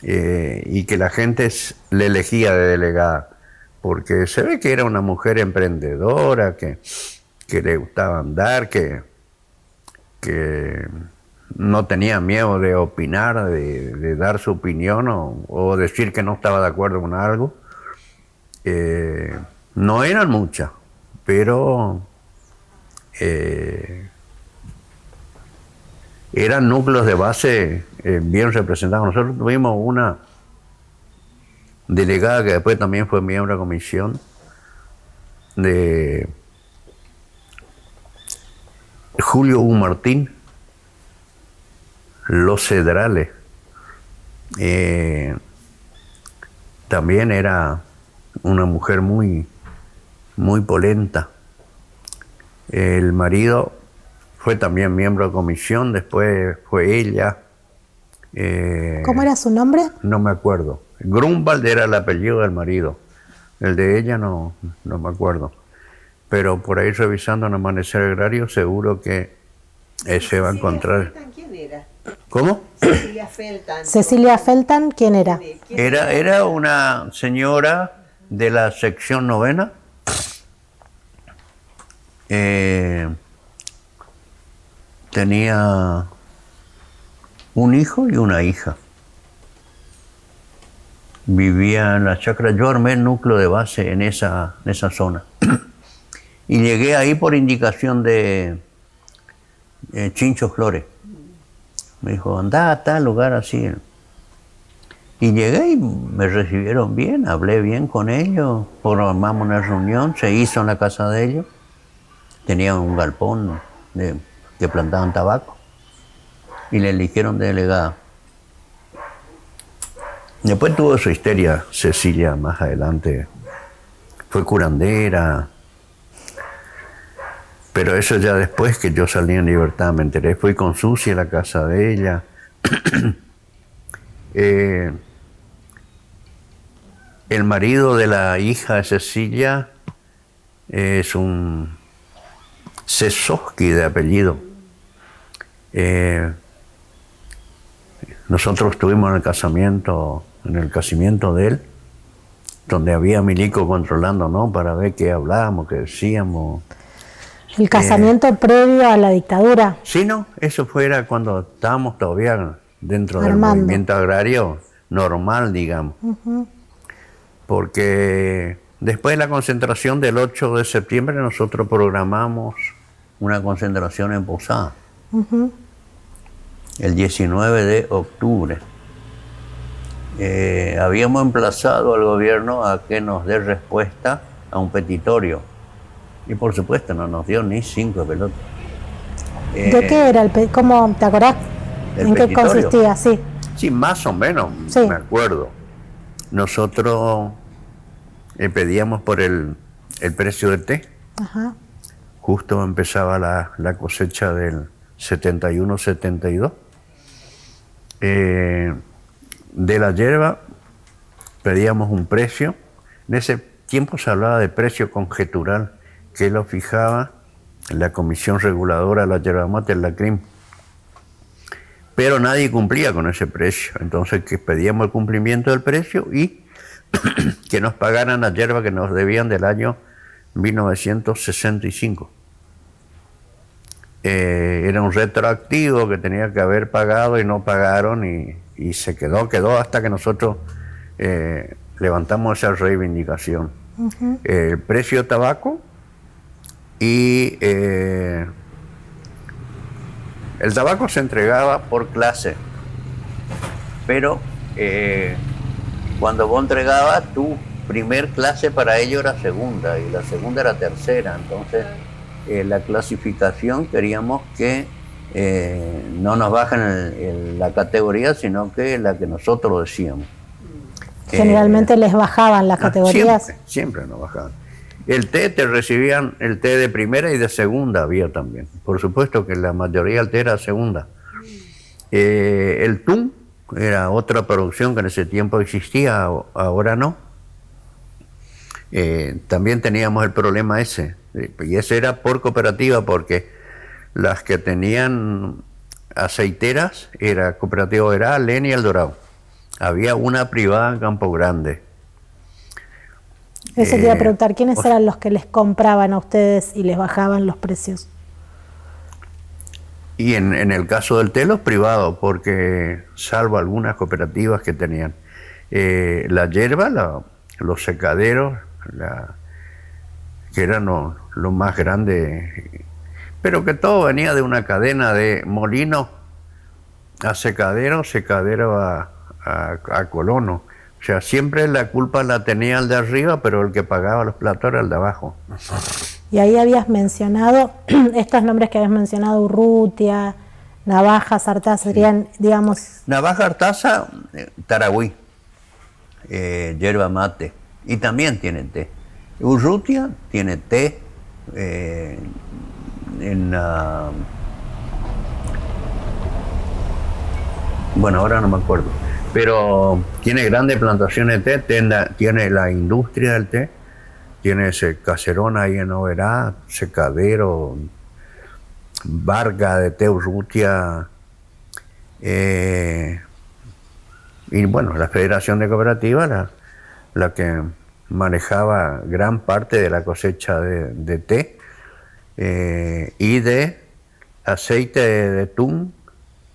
y que la gente le elegía de delegada. Porque se ve que era una mujer emprendedora, que le gustaba andar, que no tenía miedo de opinar, de dar su opinión o decir que no estaba de acuerdo con algo. No eran muchas, pero eran núcleos de base bien representados. Nosotros tuvimos una delegada que después también fue miembro de comisión de Julio U. Martín, Los Cedrales. También era una mujer muy polenta. El marido fue también miembro de comisión, después fue ella. ¿Cómo era su nombre? No me acuerdo. Grunwald era el apellido del marido. El de ella no me acuerdo. Pero por ahí revisando en Amanecer Agrario seguro que se va a encontrar. ¿Quién era? ¿Cómo? Cecilia Feltan. Cecilia Feltan, ¿quién era? Era una señora de la sección 9ª. Tenía un hijo y una hija. Vivía en la chacra. Yo armé el núcleo de base en esa zona. Y llegué ahí por indicación de Chincho Flores. Me dijo, andá a tal lugar así. Y llegué y me recibieron bien, hablé bien con ellos, formamos una reunión, se hizo en la casa de ellos. Tenían un galpón que plantaban tabaco y le eligieron delegada. Después tuvo su histeria Cecilia más adelante. Fue curandera. Pero eso ya después que yo salí en libertad me enteré. Fui con Susi a la casa de ella. El marido de la hija de Cecilia es un Sesoski de apellido. Nosotros estuvimos en el casamiento de él, donde había milico controlando, ¿no? Para ver qué hablábamos, qué decíamos. ¿El casamiento previo a la dictadura? Sí, no, eso fuera cuando estábamos todavía dentro del Armando. movimiento agrario normal, digamos. Porque después de la concentración del 8 de septiembre nosotros programamos una concentración en Posada. El 19 de octubre. Habíamos emplazado al gobierno a que nos dé respuesta a un petitorio. Y por supuesto no nos dio ni 5 pelotas. ¿De qué era cómo te acordás? ¿En qué petitorio consistía? Sí. Sí, más o menos, Sí. me acuerdo. Nosotros pedíamos por el precio del té. Ajá. Justo empezaba la cosecha del 71-72. De la hierba pedíamos un precio. En ese tiempo se hablaba de precio conjetural, que lo fijaba la Comisión Reguladora de la Yerba Mate, la CRIM. Pero nadie cumplía con ese precio. Entonces que pedíamos el cumplimiento del precio y que nos pagaran la hierba que nos debían del año 1965. Era un retroactivo que tenía que haber pagado y no pagaron y se quedó hasta que nosotros levantamos esa reivindicación. El precio de tabaco y el tabaco se entregaba por clase, pero cuando vos entregabas, tu primer clase para ello era segunda y la segunda era tercera. Entonces la clasificación queríamos que no nos bajen la categoría, sino que la que nosotros decíamos. Generalmente les bajaban las categorías. Siempre nos bajaban. El té te recibían el té de primera y de segunda había también. Por supuesto que la mayoría del té era segunda. El TUM era otra producción que en ese tiempo existía, ahora no. También teníamos el problema ese. Y ese era por cooperativa, porque las que tenían aceiteras era Cooperativa era Len y El Dorado. Había una privada en Campo Grande. Eso te iba a preguntar, ¿quiénes eran los que les compraban a ustedes y les bajaban los precios? Y en el caso del té, los privados, porque salvo algunas cooperativas que tenían la hierba, los secaderos, que eran lo más grande, pero que todo venía de una cadena de molino a secadero, secadero a colono. O sea, siempre la culpa la tenía el de arriba, pero el que pagaba los platos era el de abajo. Y ahí habías mencionado, estos nombres que habías mencionado, Urrutia, Navaja, Artaza, serían, digamos... Navaja, Artaza, Taragüí, yerba mate, y también tiene té. Urrutia tiene té, bueno, ahora no me acuerdo, pero tiene grandes plantaciones de té, tiene la industria del té, tiene ese caserón ahí en Oberá, secadero, barca de té Urrutia, y bueno, la Federación de Cooperativas, la que manejaba gran parte de la cosecha de té y de aceite de tún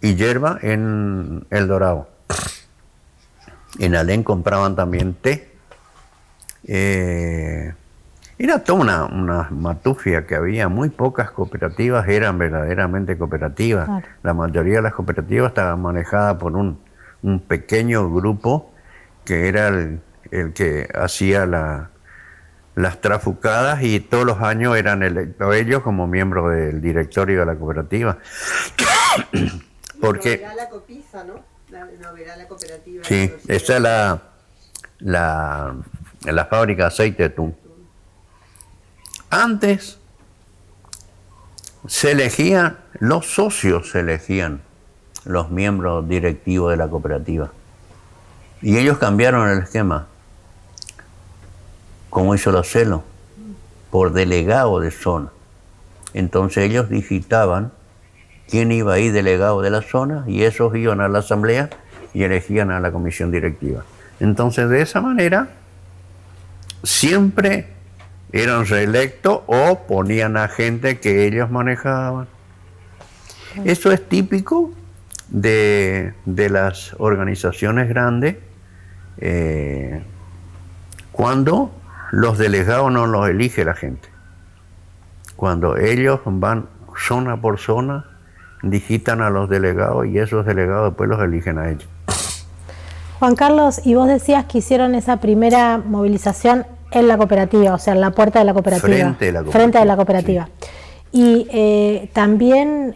y hierba en El Dorado. En Alén compraban también té. Era toda una matufia que había, muy pocas cooperativas eran verdaderamente cooperativas. Claro. La mayoría de las cooperativas estaban manejadas por un pequeño grupo que era el que hacía las trafucadas y todos los años eran electos ellos como miembros del directorio de la cooperativa. Porque era la copiza, ¿no? no verá la cooperativa. Sí, esa es la fábrica de aceite de atún. Antes los socios se elegían los miembros directivos de la cooperativa. Y ellos cambiaron el esquema, como hizo la CELO, por delegado de zona. Entonces ellos digitaban quién iba a ir delegado de la zona y esos iban a la asamblea y elegían a la comisión directiva. Entonces de esa manera siempre eran reelectos o ponían a gente que ellos manejaban. Eso es típico de las organizaciones grandes, cuando los delegados no los elige la gente. Cuando ellos van zona por zona, digitan a los delegados y esos delegados después los eligen a ellos. Juan Carlos, y vos decías que hicieron esa primera movilización en la cooperativa, o sea, en la puerta de la cooperativa. Frente de la cooperativa. Sí. Y también,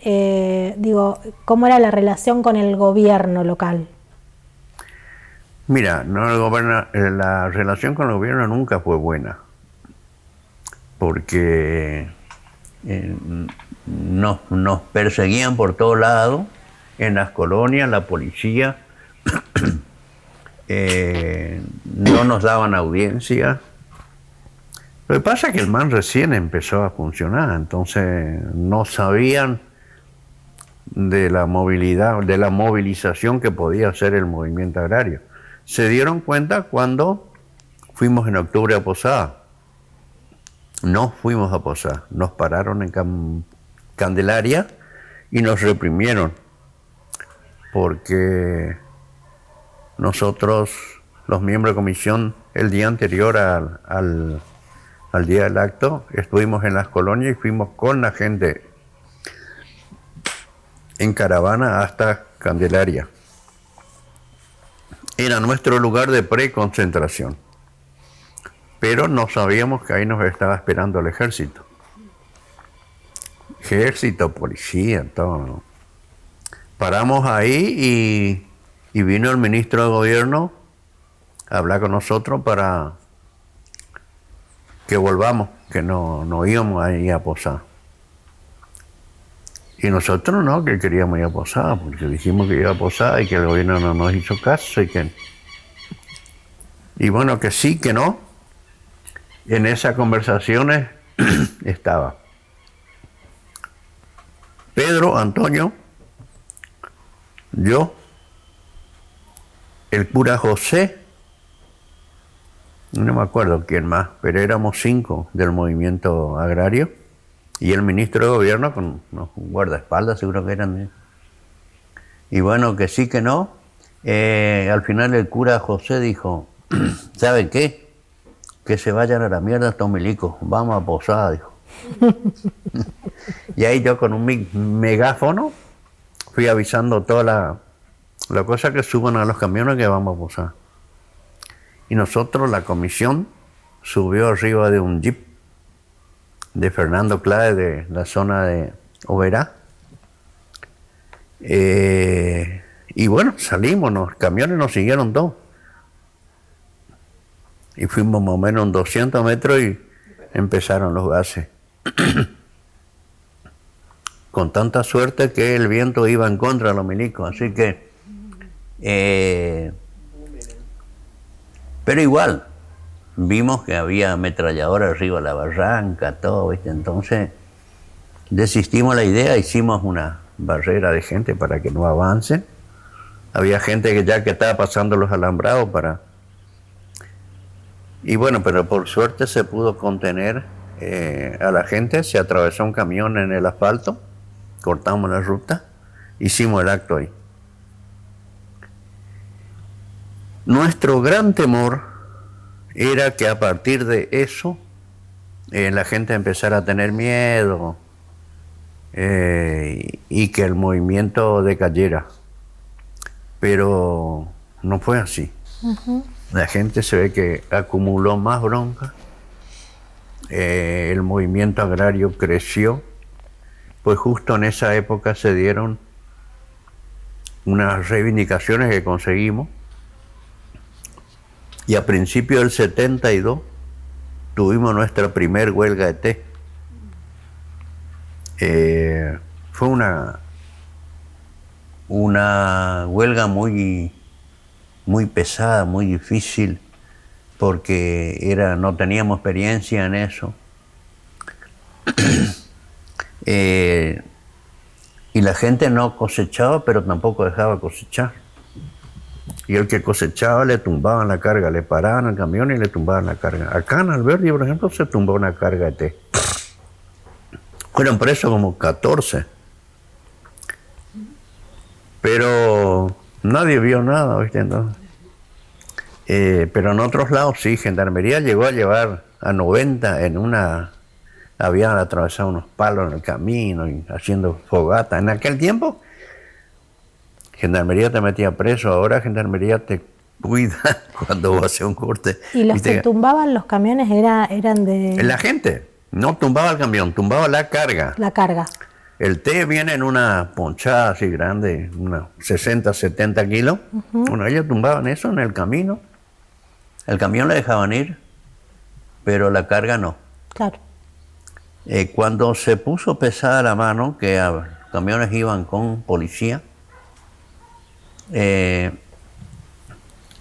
¿cómo era la relación con el gobierno local? Mira, la relación con el gobierno nunca fue buena, porque nos perseguían por todos lados, en las colonias, la policía, no nos daban audiencia. Lo que pasa es que el MAN recién empezó a funcionar, entonces no sabían de la movilidad, de la movilización que podía hacer el movimiento agrario. Se dieron cuenta cuando fuimos en octubre a Posada. No fuimos a Posada, nos pararon en Candelaria y nos reprimieron, porque nosotros, los miembros de comisión, el día anterior al día del acto, estuvimos en las colonias y fuimos con la gente en caravana hasta Candelaria. Era nuestro lugar de preconcentración, pero no sabíamos que ahí nos estaba esperando el ejército. Ejército, policía, todo, ¿no? Paramos ahí y vino el ministro de gobierno a hablar con nosotros para que volvamos, que no íbamos a ir a Posada. Y nosotros no, que queríamos ir a Posada, porque dijimos que iba a Posada y que el gobierno no nos hizo caso y bueno, que sí, que no. En esas conversaciones estaba Pedro, Antonio, yo, el cura José, no me acuerdo quién más, pero éramos 5 del movimiento agrario, y el ministro de gobierno con unos guardaespaldas, seguro que eran. Y bueno, que sí, que no. Al final el cura José dijo, ¿saben qué? Que se vayan a la mierda estos milicos, vamos a Posada, dijo. Y ahí yo con un megáfono fui avisando toda la cosa, que suban a los camiones que vamos a Posada. Y nosotros, la comisión, subió arriba de un jeep de Fernando Clave de la zona de Oberá. Y bueno, salimos, los camiones nos siguieron todos. Y fuimos más o menos 200 metros y empezaron los gases. Con tanta suerte que el viento iba en contra de los milicos, así que... pero igual, vimos que había ametralladora arriba de la barranca, todo, ¿viste? Entonces desistimos de la idea, hicimos una barrera de gente para que no avancen. Había gente que estaba pasando los alambrados para... Y bueno, pero por suerte se pudo contener a la gente, se atravesó un camión en el asfalto, cortamos la ruta, hicimos el acto ahí. Nuestro gran temor era que a partir de eso la gente empezara a tener miedo y que el movimiento decayera. Pero no fue así. Uh-huh. La gente se ve que acumuló más bronca, el movimiento agrario creció, pues justo en esa época se dieron unas reivindicaciones que conseguimos, y a principios del 72 tuvimos nuestra primer huelga de té. Fue una huelga muy pesada, muy difícil, porque no teníamos experiencia en eso. Y la gente no cosechaba, pero tampoco dejaba cosechar. Y el que cosechaba le tumbaban la carga, le paraban el camión y le tumbaban la carga. Acá en Alberdi, por ejemplo, se tumbó una carga de té. Fueron presos como 14. Pero nadie vio nada, ¿viste? Entonces, pero en otros lados sí, Gendarmería llegó a llevar a 90 en una... Habían atravesado unos palos en el camino y haciendo fogata. En aquel tiempo, Gendarmería te metía preso, ahora Gendarmería te cuida cuando vas a hacer un corte. ¿Y los que tumbaban los camiones eran de...? La gente no tumbaba el camión, tumbaba la carga. La carga. El té viene en una ponchada así grande, unos 60, 70 kilos. Bueno, ellos tumbaban eso en el camino. El camión le dejaban ir, pero la carga no. Claro. Cuando se puso pesada la mano, que camiones iban con policía,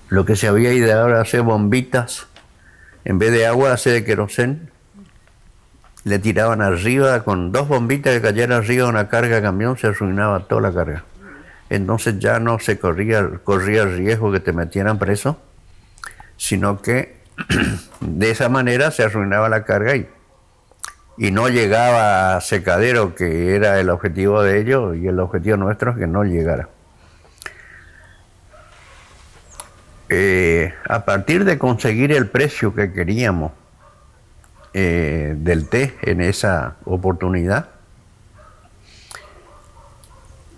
lo que se había ideado era hacer bombitas, en vez de agua, hacer de querosén. Le tiraban arriba, con 2 bombitas que cayera arriba de una carga de camión, se arruinaba toda la carga. Entonces ya no se corría el riesgo que te metieran preso, sino que de esa manera se arruinaba la carga y no llegaba a secadero, que era el objetivo de ellos, y el objetivo nuestro es que no llegara. A partir de conseguir el precio que queríamos del té en esa oportunidad,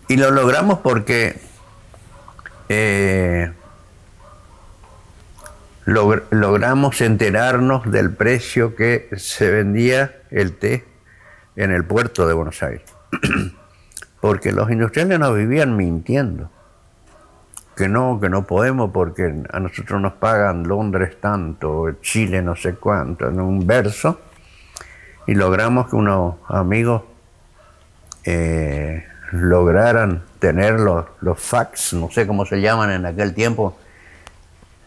y lo logramos porque logramos enterarnos del precio que se vendía el té en el puerto de Buenos Aires. Porque los industriales nos vivían mintiendo. Que no podemos porque a nosotros nos pagan Londres tanto, Chile no sé cuánto, en un verso. Y logramos que unos amigos lograran tener los fax, no sé cómo se llaman en aquel tiempo.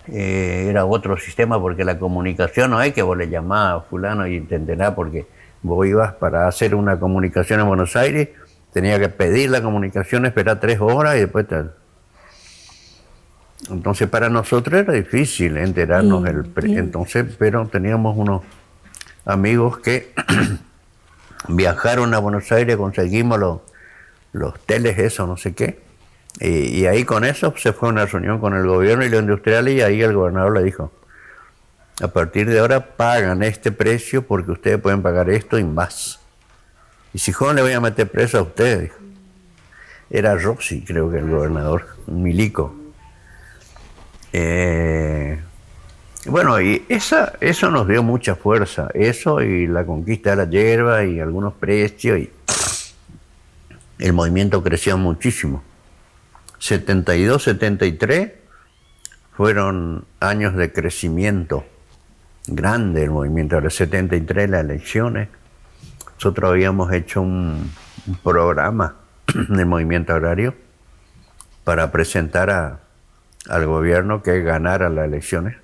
Era otro sistema, porque la comunicación no es que vos le llamás a fulano y entenderá, porque vos ibas para hacer una comunicación en Buenos Aires, tenía que pedir la comunicación, esperar 3 horas y después Entonces para nosotros era difícil enterarnos entonces, pero teníamos unos amigos que viajaron a Buenos Aires, conseguimos los teles, eso, no sé qué. Y ahí con eso se fue a una reunión con el gobierno y los industriales, y ahí el gobernador le dijo: a partir de ahora pagan este precio porque ustedes pueden pagar esto y más. Y si joven le voy a meter preso a ustedes, dijo. Era Rossi, creo que el gobernador, un milico. Bueno, y eso nos dio mucha fuerza, eso y la conquista de la hierba y algunos precios, y el movimiento creció muchísimo. 72, 73 fueron años de crecimiento grande del movimiento. En el 73 las elecciones, nosotros habíamos hecho un programa del movimiento agrario para presentar al gobierno que ganara las elecciones.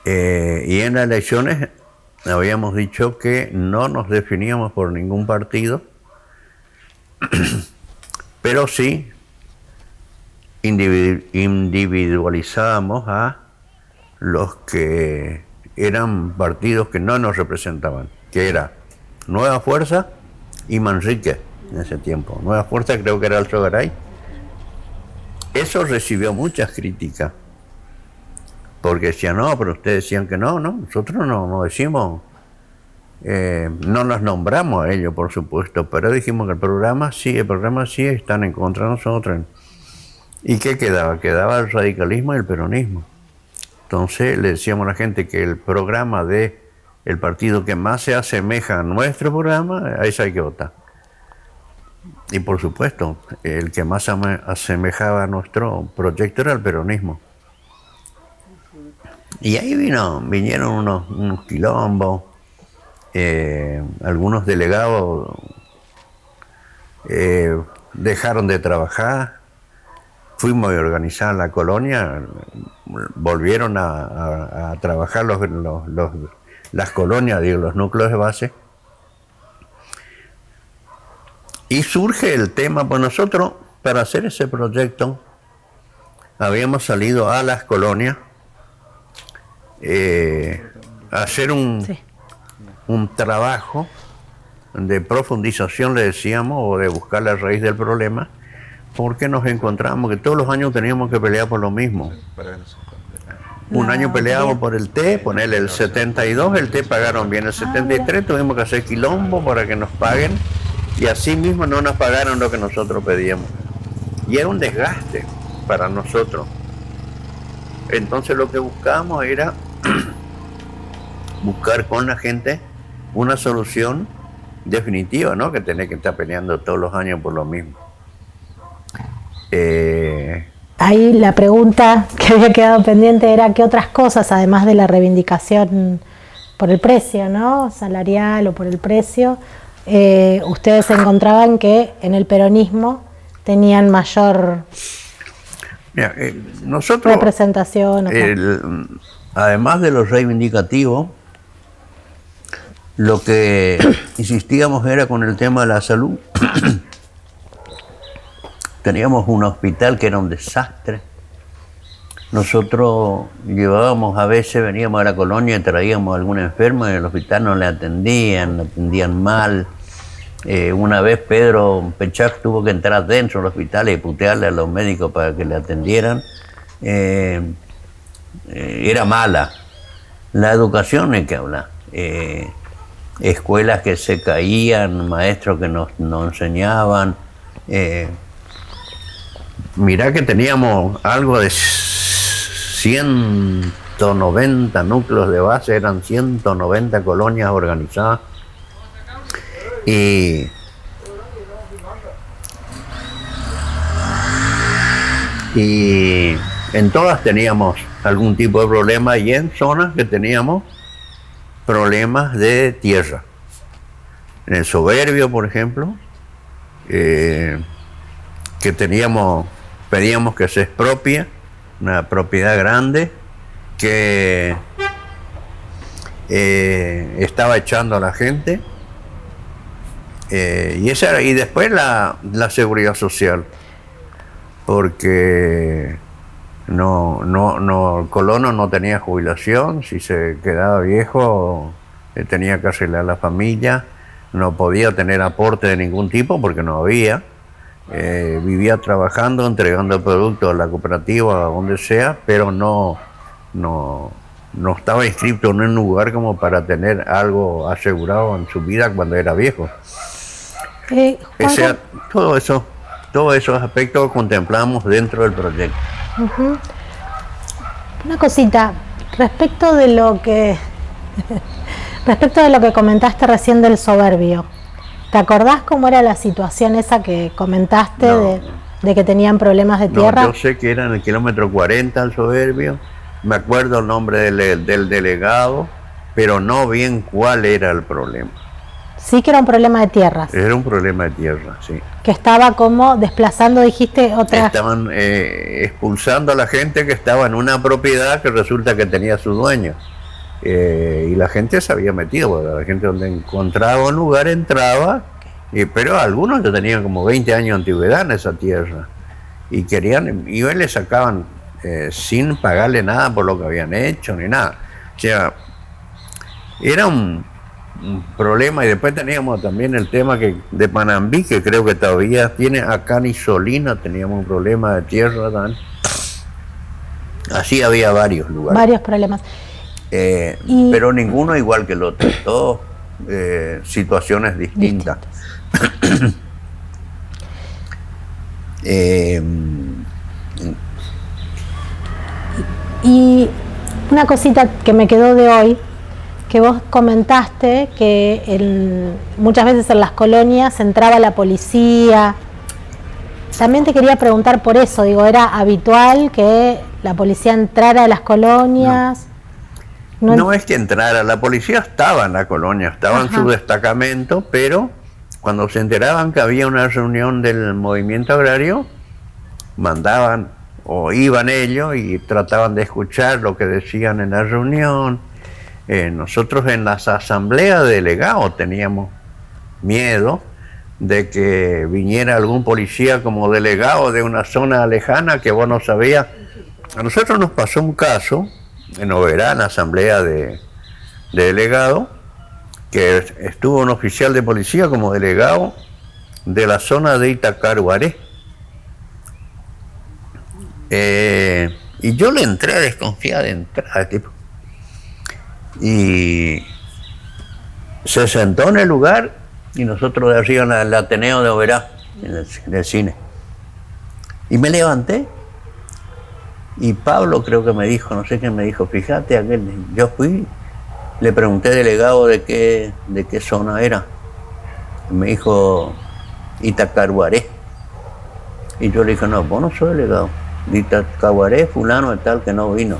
Y en las elecciones habíamos dicho que no nos definíamos por ningún partido, pero sí individualizábamos a los que eran partidos que no nos representaban, que era Nueva Fuerza y Manrique en ese tiempo. Nueva Fuerza creo que era Alto Garay. Eso recibió muchas críticas, porque decían, no, pero ustedes decían que no, nosotros no decimos, no nos nombramos a ellos, por supuesto, pero dijimos que el programa sí, están en contra de nosotros. ¿Y qué quedaba? Quedaba el radicalismo y el peronismo. Entonces le decíamos a la gente que el programa de el partido que más se asemeja a nuestro programa, a ese hay que votar. y por supuesto, el que más asemejaba a nuestro proyecto era el peronismo. Y ahí vinieron unos quilombos, algunos delegados dejaron de trabajar, fuimos a organizar la colonia, volvieron a trabajar las colonias, digo, los núcleos de base. Y surge el tema, pues nosotros, para hacer ese proyecto, habíamos salido a las colonias a hacer un trabajo de profundización, le decíamos, o de buscar la raíz del problema, porque nos encontramos que todos los años teníamos que pelear por lo mismo. Un año peleábamos por el té, ponerle el 72, el té pagaron bien, el 73 tuvimos que hacer quilombo para que nos paguen, y así mismo no nos pagaron lo que nosotros pedíamos. Y era un desgaste para nosotros. Entonces lo que buscábamos era buscar con la gente una solución definitiva, ¿no? Que tener que estar peleando todos los años por lo mismo. Ahí la pregunta que había quedado pendiente era qué otras cosas, además de la reivindicación por el precio, ¿no? Salarial o por el precio, ustedes encontraban que en el peronismo tenían mayor nosotros, representación. Además de lo reivindicativo, lo que insistíamos era con el tema de la salud. Teníamos un hospital que era un desastre. Nosotros llevábamos, a veces veníamos a la colonia y traíamos a algún enfermo y en el hospital no le atendían mal. Una vez Pedro Pechac tuvo que entrar dentro del hospital y putearle a los médicos para que le atendieran. Era mala. La educación hay que hablar. Escuelas que se caían, maestros que no enseñaban. Mirá que teníamos algo de 190 núcleos de base, eran 190 colonias organizadas. Y en todas teníamos algún tipo de problema, y en zonas que teníamos problemas de tierra. En el Soberbio, por ejemplo, que pedíamos que se expropie una propiedad grande que estaba echando a la gente, y después la seguridad social, porque el colono no tenía jubilación, si se quedaba viejo tenía que arreglar la familia, no podía tener aporte de ningún tipo porque no había. Vivía trabajando, entregando productos a la cooperativa, a donde sea, pero no estaba inscrito en un lugar como para tener algo asegurado en su vida cuando era viejo. Todos esos aspectos contemplamos dentro del proyecto. Uh-huh. Una cosita, respecto de lo que comentaste recién del Soberbio. ¿Te acordás cómo era la situación esa que comentaste de que tenían problemas de tierra? No, yo sé que era en el kilómetro 40 el Soberbio, me acuerdo el nombre del delegado, pero no bien cuál era el problema. Sí que era un problema de tierras. Era un problema de tierra, sí. Que estaba como desplazando, dijiste, otras... Estaban expulsando a la gente que estaba en una propiedad que resulta que tenía su dueño. Y la gente se había metido, porque la gente donde encontraba un lugar entraba, pero algunos ya tenían como 20 años de antigüedad en esa tierra, y ellos le sacaban sin pagarle nada por lo que habían hecho ni nada. O sea, era un problema. Y después teníamos también el tema de Panambí, que creo que todavía tiene, acá en Isolina teníamos un problema de tierra también. Así había varios lugares. Varios problemas. Pero ninguno igual que el otro, todos situaciones distintas. Y una cosita que me quedó de hoy, que vos comentaste que muchas veces en las colonias entraba la policía. También te quería preguntar por eso, digo, ¿era habitual que la policía entrara a las colonias? No es que entrara, la policía estaba en la colonia, estaba en su destacamento, pero cuando se enteraban que había una reunión del movimiento agrario, mandaban o iban ellos y trataban de escuchar lo que decían en la reunión. Nosotros en las asambleas de delegados teníamos miedo de que viniera algún policía como delegado de una zona lejana que vos no sabías. A nosotros nos pasó un caso en Oberá, en la asamblea de delegados, que estuvo un oficial de policía como delegado de la zona de Itacaruaré. Y yo le entré a desconfiar de entrada, tipo. Y se sentó en el lugar y nosotros de arriba en el Ateneo de Oberá, en el cine. Y me levanté y Pablo creo que me dijo, no sé qué me dijo, fíjate, yo fui, le pregunté delegado de qué zona era. Y me dijo Itacaruaré. Y yo le dije, no, vos no sos delegado. De Itacaruaré, fulano de tal que no vino.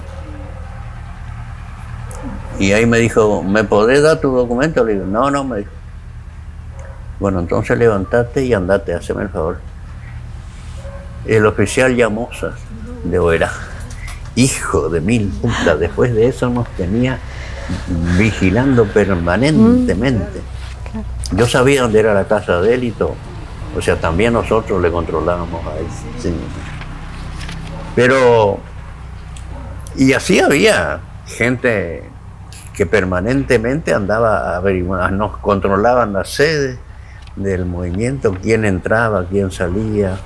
Y ahí me dijo, ¿me podés dar tu documento? Le digo, no, me dijo. Bueno, entonces levantate y andate, haceme el favor. El oficial Llamosas de Oberá, hijo de mil putas, después de eso nos tenía vigilando permanentemente. Yo sabía dónde era la casa de él y todo. O sea, también nosotros le controlábamos a él. Sí. Pero, y así había gente que permanentemente andaba averiguando, nos controlaban la sede del movimiento, quién entraba, quién salía,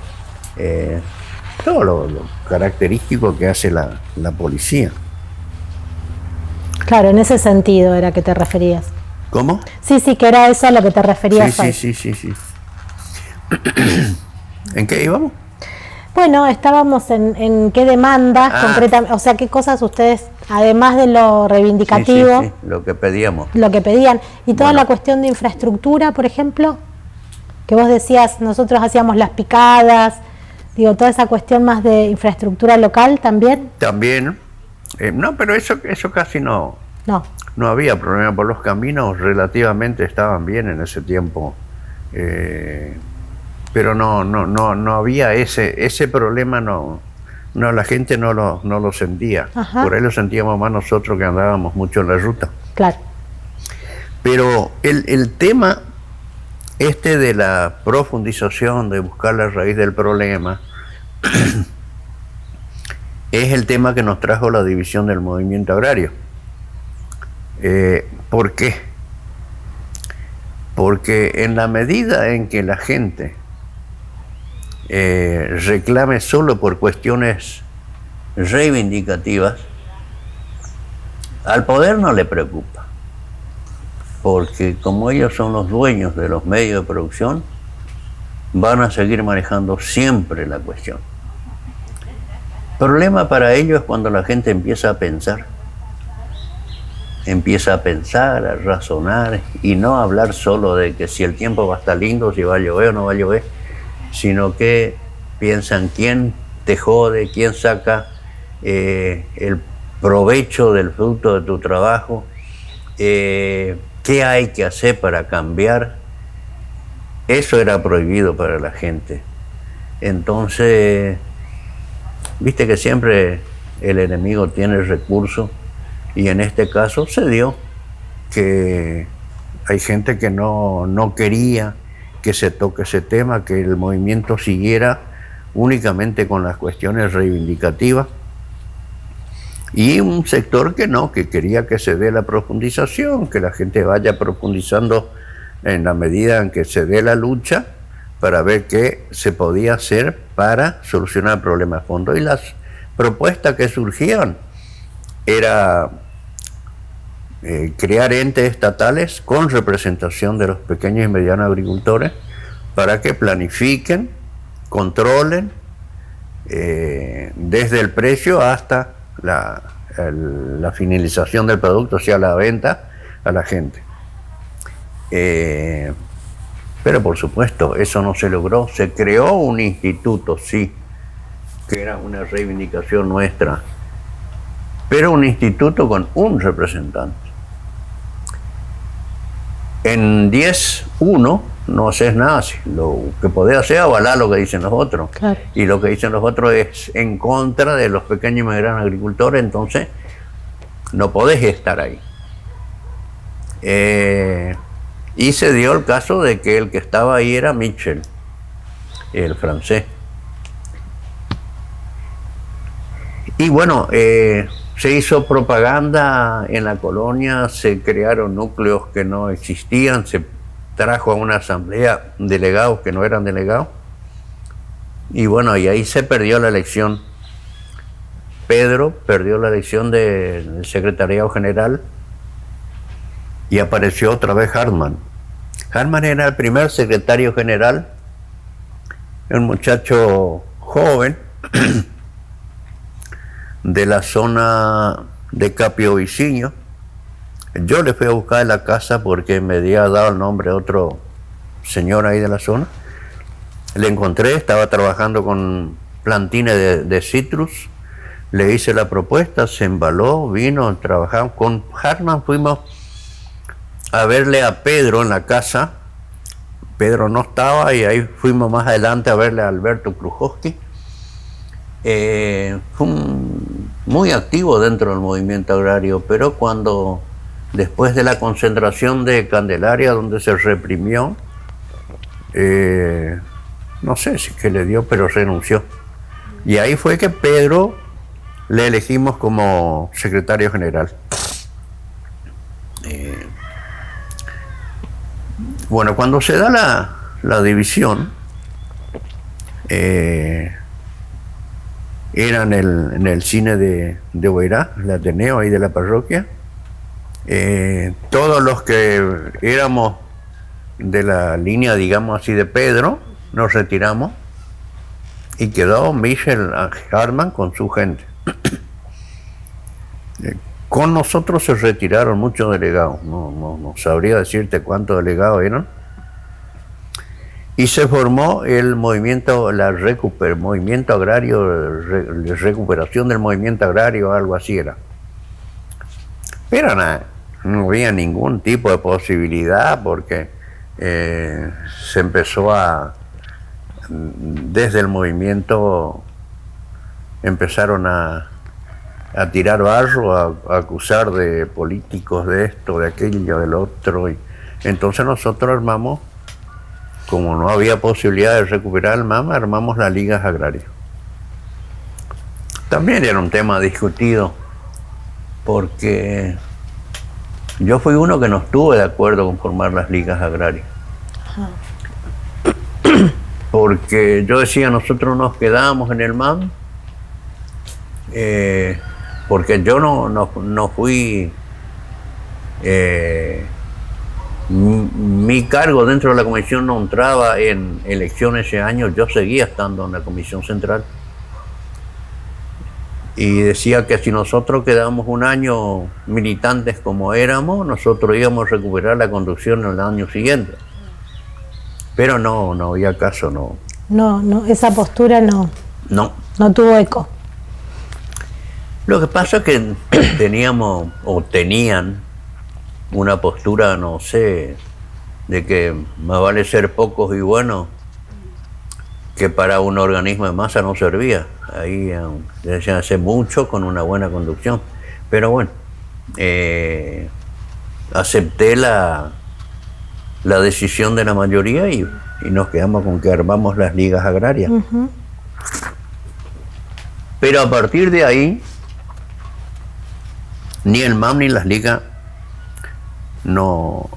todo lo característico que hace la policía. Claro, en ese sentido era que te referías. ¿Cómo? Sí, que era eso a lo que te referías. Sí. ¿En qué íbamos? Bueno, estábamos en qué demandas concretamente, o sea, qué cosas ustedes, además de lo reivindicativo, sí, lo que pedíamos. Lo que pedían. Y toda la cuestión de infraestructura, por ejemplo, que vos decías, nosotros hacíamos las picadas, digo, toda esa cuestión más de infraestructura local también. También, no, pero eso casi no había problema, por los caminos relativamente estaban bien en ese tiempo. Pero no había ese problema, no, la gente no lo sentía. Ajá. Por ahí lo sentíamos más nosotros que andábamos mucho en la ruta. Claro. Pero el tema de la profundización, de buscar la raíz del problema, es el tema que nos trajo la división del movimiento agrario. ¿Por qué? Porque en la medida en que la gente reclame solo por cuestiones reivindicativas, al poder no le preocupa, porque como ellos son los dueños de los medios de producción, van a seguir manejando siempre la cuestión. Problema para ellos es cuando la gente empieza a pensar, a razonar y no hablar solo de que si el tiempo va a estar lindo, si va a llover o no va a llover, sino que piensan quién te jode, quién saca el provecho del fruto de tu trabajo, qué hay que hacer para cambiar. Eso era prohibido para la gente. Entonces, viste que siempre el enemigo tiene recursos, y en este caso se dio que hay gente que no quería que se toque ese tema, que el movimiento siguiera únicamente con las cuestiones reivindicativas, y un sector que quería que se dé la profundización, que la gente vaya profundizando en la medida en que se dé la lucha para ver qué se podía hacer para solucionar el problema de fondo. Y las propuestas que surgían era crear entes estatales con representación de los pequeños y medianos agricultores para que planifiquen, controlen desde el precio hasta la finalización del producto, o sea, la venta a la gente. Pero por supuesto, eso no se logró. Se creó un instituto, sí, que era una reivindicación nuestra, pero un instituto con un representante. En 10-1 no haces nada, lo que podés hacer es avalar lo que dicen los otros. Claro. Y lo que dicen los otros es en contra de los pequeños y medianos agricultores, entonces no podés estar ahí. Y se dio el caso de que el que estaba ahí era Michel, el francés. Y bueno, se hizo propaganda en la colonia, se crearon núcleos que no existían, se trajo a una asamblea delegados que no eran delegados. Y bueno, y ahí se perdió la elección. Pedro perdió la elección del secretariado general y apareció otra vez Hartmann. Hartmann era el primer secretario general, un muchacho joven de la zona de Capio Viciño. Yo le fui a buscar en la casa porque me había dado el nombre de otro señor ahí de la zona. Le encontré, estaba trabajando con plantines de citrus. Le hice la propuesta, se embaló, vino, trabajamos. Con Hartmann fuimos a verle a Pedro en la casa. Pedro no estaba y ahí fuimos más adelante a verle a Alberto Krujowski. Fue muy activo dentro del movimiento agrario, pero cuando después de la concentración de Candelaria, donde se reprimió, no sé si que le dio, pero renunció. Y ahí fue que Pedro le elegimos como secretario general. Bueno, cuando se da la división, era en el cine de Oberá, el Ateneo ahí de la parroquia. Todos los que éramos de la línea, digamos así, de Pedro, nos retiramos y quedó Michel Hartmann con su gente. Con nosotros se retiraron muchos delegados, no sabría decirte cuántos delegados eran. Y se formó el movimiento, movimiento agrario, recuperación del movimiento agrario, algo así era. Pero no había ningún tipo de posibilidad porque se empezó desde el movimiento empezaron a tirar barro, a acusar de políticos de esto, de aquello, del otro. Y entonces nosotros armamos, como no había posibilidad de recuperar el MAM, armamos las ligas agrarias. También era un tema discutido, porque yo fui uno que no estuve de acuerdo con formar las ligas agrarias. Ajá. Porque yo decía, nosotros nos quedamos en el MAM, porque yo no fui... mi cargo dentro de la comisión no entraba en elecciones ese año, yo seguía estando en la comisión central. Y decía que si nosotros quedábamos un año militantes como éramos, nosotros íbamos a recuperar la conducción en el año siguiente. Pero no había caso, no. No, esa postura no tuvo eco. Lo que pasa es que tenían una postura, no sé, de que más vale ser pocos y buenos, que para un organismo de masa no servía. Ahí decían hacer mucho con una buena conducción. Pero bueno, acepté la decisión de la mayoría y nos quedamos con que armamos las ligas agrarias. Uh-huh. Pero a partir de ahí, ni el MAM ni las ligas no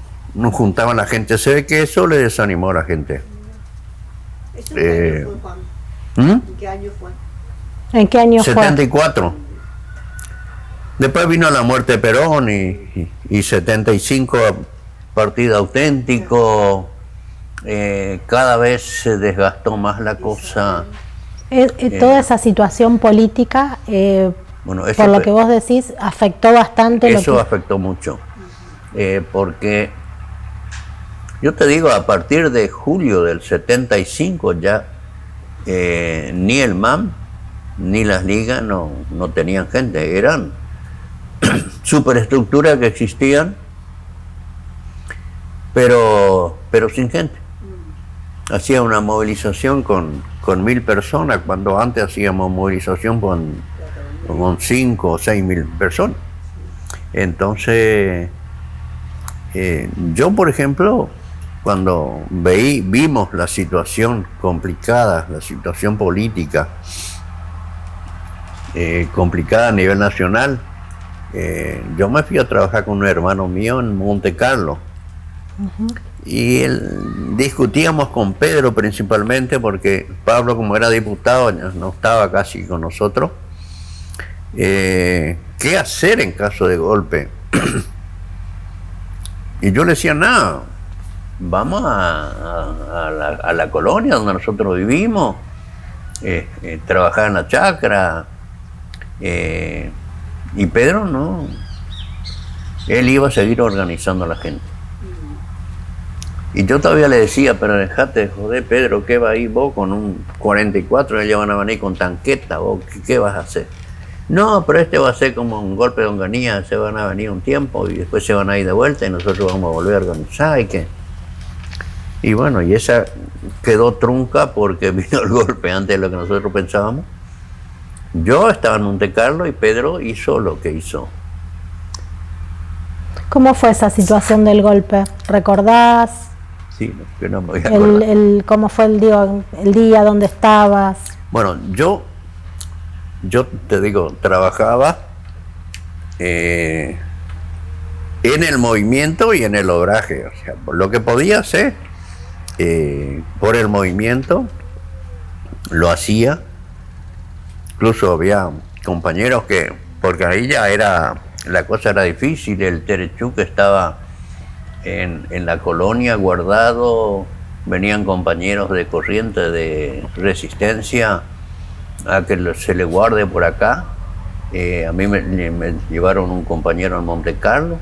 juntaban a la gente. Se ve que eso le desanimó a la gente. ¿Eso qué año fue, Juan? ¿En qué año fue? ¿En qué año 74. Fue? Después vino la muerte de Perón y 75 partido auténtico. Cada vez se desgastó más la cosa. Toda esa situación política, bueno, por lo que vos decís, afectó bastante. Eso afectó mucho. porque yo te digo, a partir de julio del 75 ya ni el MAM ni las ligas no tenían gente, eran superestructuras que existían, pero sin gente. Hacía una movilización con 1000 personas, cuando antes hacíamos movilización con 5 o 6.000 personas. Entonces, yo, por ejemplo, cuando vimos la situación complicada, la situación política complicada a nivel nacional, yo me fui a trabajar con un hermano mío en Monte Carlo. Y discutíamos con Pedro principalmente, porque Pablo, como era diputado, no estaba casi con nosotros. ¿Qué hacer en caso de golpe? Y yo le decía, nada, vamos a la colonia donde nosotros vivimos, trabajar en la chacra. Y Pedro no, él iba a seguir organizando a la gente. Y yo todavía le decía, pero dejate de joder, Pedro, ¿qué va a ir vos con un 44? Ellos van a venir con tanqueta, vos, ¿qué vas a hacer? No, pero este va a ser como un golpe de honganía, se van a venir un tiempo y después se van a ir de vuelta y nosotros vamos a volver a organizar y bueno, y esa quedó trunca porque vino el golpe antes de lo que nosotros pensábamos. Yo estaba en Monte Carlo y Pedro hizo lo que hizo. ¿Cómo fue esa situación del golpe? ¿Recordás? Sí, que no me voy a acordar. ¿Cómo fue el día, dónde estabas? Bueno, yo te digo, trabajaba en el movimiento y en el obraje. O sea, lo que podía hacer por el movimiento lo hacía. Incluso había compañeros que, porque ahí ya la cosa era difícil, el Terechú que estaba en la colonia guardado, venían compañeros de corriente de resistencia a que se le guarde por acá. A mí me llevaron un compañero en Monte Carlo,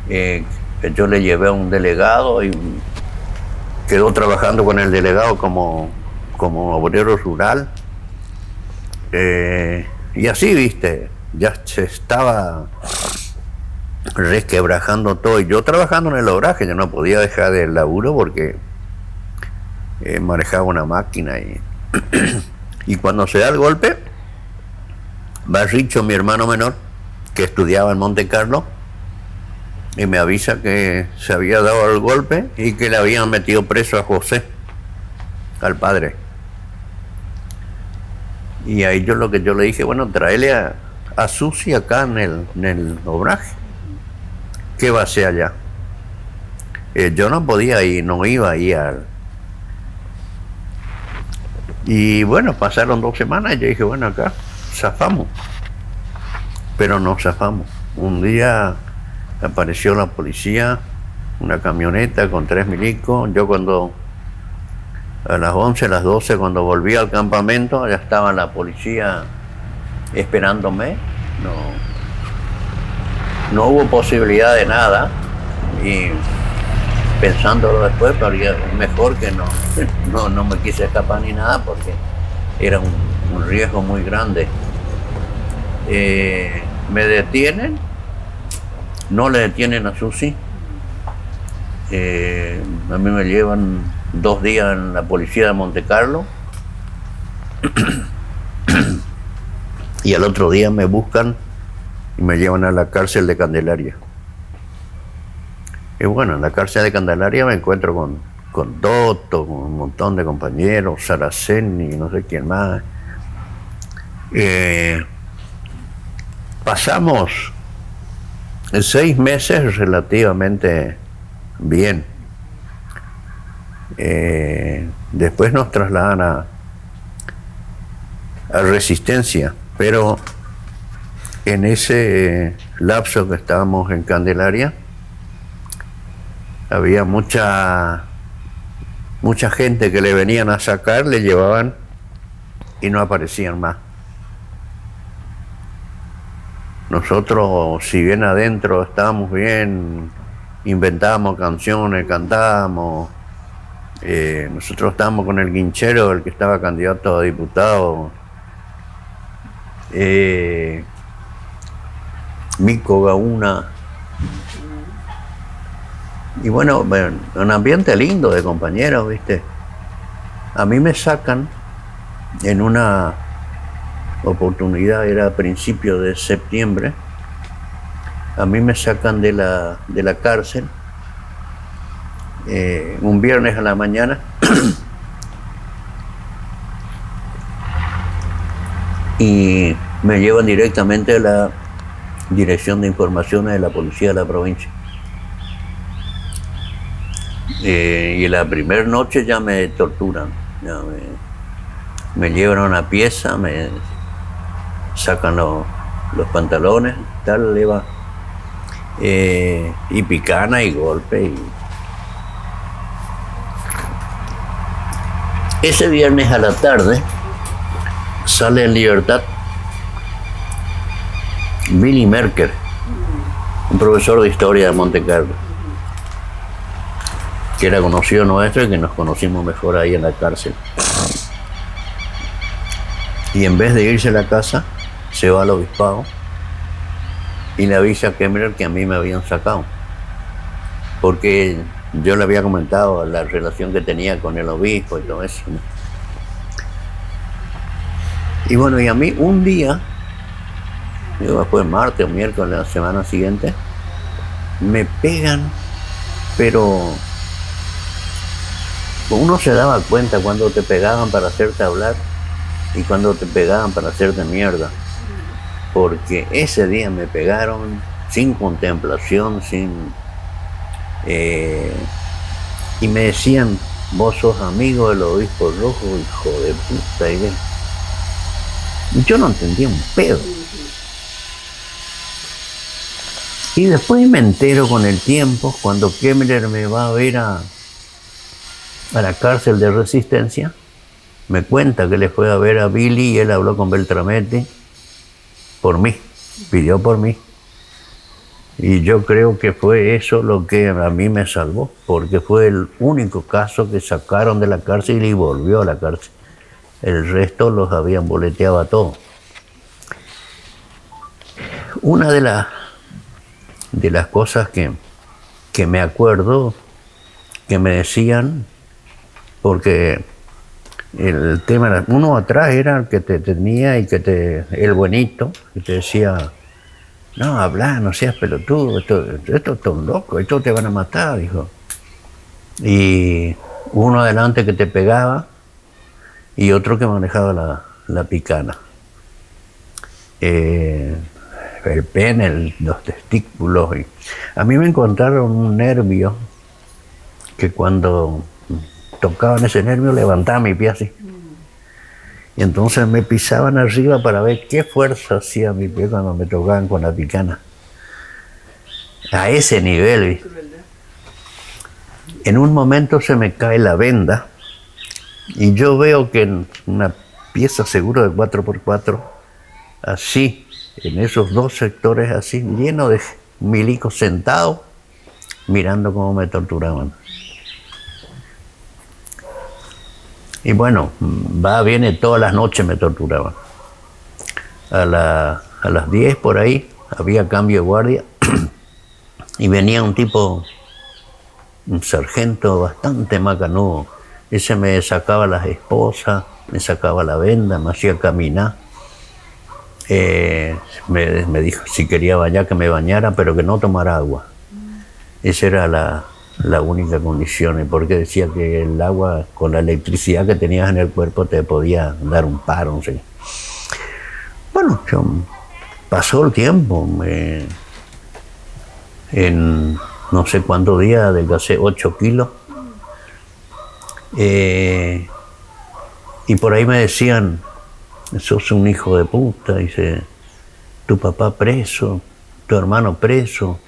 yo le llevé a un delegado y quedó trabajando con el delegado como obrero rural. Y así, viste, ya se estaba resquebrajando todo. Y yo trabajando en el obraje, yo no podía dejar el laburo porque manejaba una máquina. Y cuando se da el golpe, va Richo, mi hermano menor, que estudiaba en Monte Carlo, y me avisa que se había dado el golpe y que le habían metido preso a José, al padre. Y ahí yo le dije, bueno, tráele a Susi acá en el obraje. ¿Qué va a hacer allá? Yo no podía ir, no iba a ir Y bueno, pasaron 2 semanas y yo dije, bueno, acá zafamos. Pero no zafamos. Un día apareció la policía, una camioneta con 3 milicos. Yo cuando a las 11, las 12, cuando volví al campamento, ya estaba la policía esperándome. No hubo posibilidad de nada. Y pensándolo después, pero mejor que no me quise escapar ni nada, porque era un riesgo muy grande. Me detienen, no le detienen a Susi. A mí me llevan 2 días en la policía de Monte Carlo y al otro día me buscan y me llevan a la cárcel de Candelaria. Y bueno, en la cárcel de Candelaria me encuentro con Dotto, con un montón de compañeros, Saraceni, no sé quién más. Pasamos 6 meses relativamente bien. Después nos trasladan a Resistencia, pero en ese lapso que estábamos en Candelaria había mucha gente que le venían a sacar, le llevaban y no aparecían más. nosotros, si bien adentro estábamos bien, inventábamos canciones, cantábamos. Nosotros estábamos con el Guinchero, el que estaba candidato a diputado, Mico Gauna. Y bueno, un ambiente lindo de compañeros, ¿viste? A mí me sacan en una oportunidad, era a principios de septiembre, a mí me sacan de la cárcel un viernes a la mañana y me llevan directamente a la Dirección de Informaciones de la Policía de la provincia. Y la primera noche ya me torturan, ya me llevan a una pieza, me sacan los pantalones, tal, le va, y picana y golpe. Y ese viernes a la tarde sale en libertad Billy Merker, un profesor de historia de Monte Carlo, que era conocido nuestro y que nos conocimos mejor ahí en la cárcel. Y en vez de irse a la casa, se va al obispado y le avisa a Kemmler que a mí me habían sacado, porque yo le había comentado la relación que tenía con el obispo y todo eso, ¿no? Y bueno, y a mí un día, digo, fue martes o miércoles de la semana siguiente, me pegan, pero uno se daba cuenta cuando te pegaban para hacerte hablar y cuando te pegaban para hacerte mierda, porque ese día me pegaron sin contemplación, y me decían, vos sos amigo del obispo rojo, hijo de puta. Y yo no entendía un pedo. Y después me entero con el tiempo, cuando Kemmler me va a ver a la cárcel de Resistencia, me cuenta que le fue a ver a Billy y él habló con Beltrametti por mí, pidió por mí. Y yo creo que fue eso lo que a mí me salvó, porque fue el único caso que sacaron de la cárcel y volvió a la cárcel. El resto los habían boleteado a todos. Una de las cosas que me acuerdo que me decían, porque el tema era, uno atrás era el que te tenía y el buenito, que te decía, no, habla, no seas pelotudo, esto es un loco, esto te van a matar, dijo. Y uno adelante que te pegaba y otro que manejaba la picana. El pene, los testículos. A mí me encontraron un nervio que cuando tocaban ese nervio levantaba mi pie así. Y entonces me pisaban arriba para ver qué fuerza hacía mi pie cuando me tocaban con la picana. A ese nivel, ¿viste? En un momento se me cae la venda y yo veo que en una pieza seguro de 4x4, así, en esos dos sectores así, lleno de milicos sentados, mirando cómo me torturaban. Y bueno, viene, todas las noches me torturaban. A las 10 por ahí había cambio de guardia y venía un tipo, un sargento bastante macanudo. Ese me sacaba las esposas, me sacaba la venda, me hacía caminar. Me dijo si quería bañar que me bañara, pero que no tomara agua. Esa era la única condición, porque decía que el agua, con la electricidad que tenías en el cuerpo, te podía dar un paro, no sé. Bueno, pasó el tiempo, en no sé cuántos días adelgacé 8 kilos, y por ahí me decían, sos un hijo de puta, dice, tu papá preso, tu hermano preso,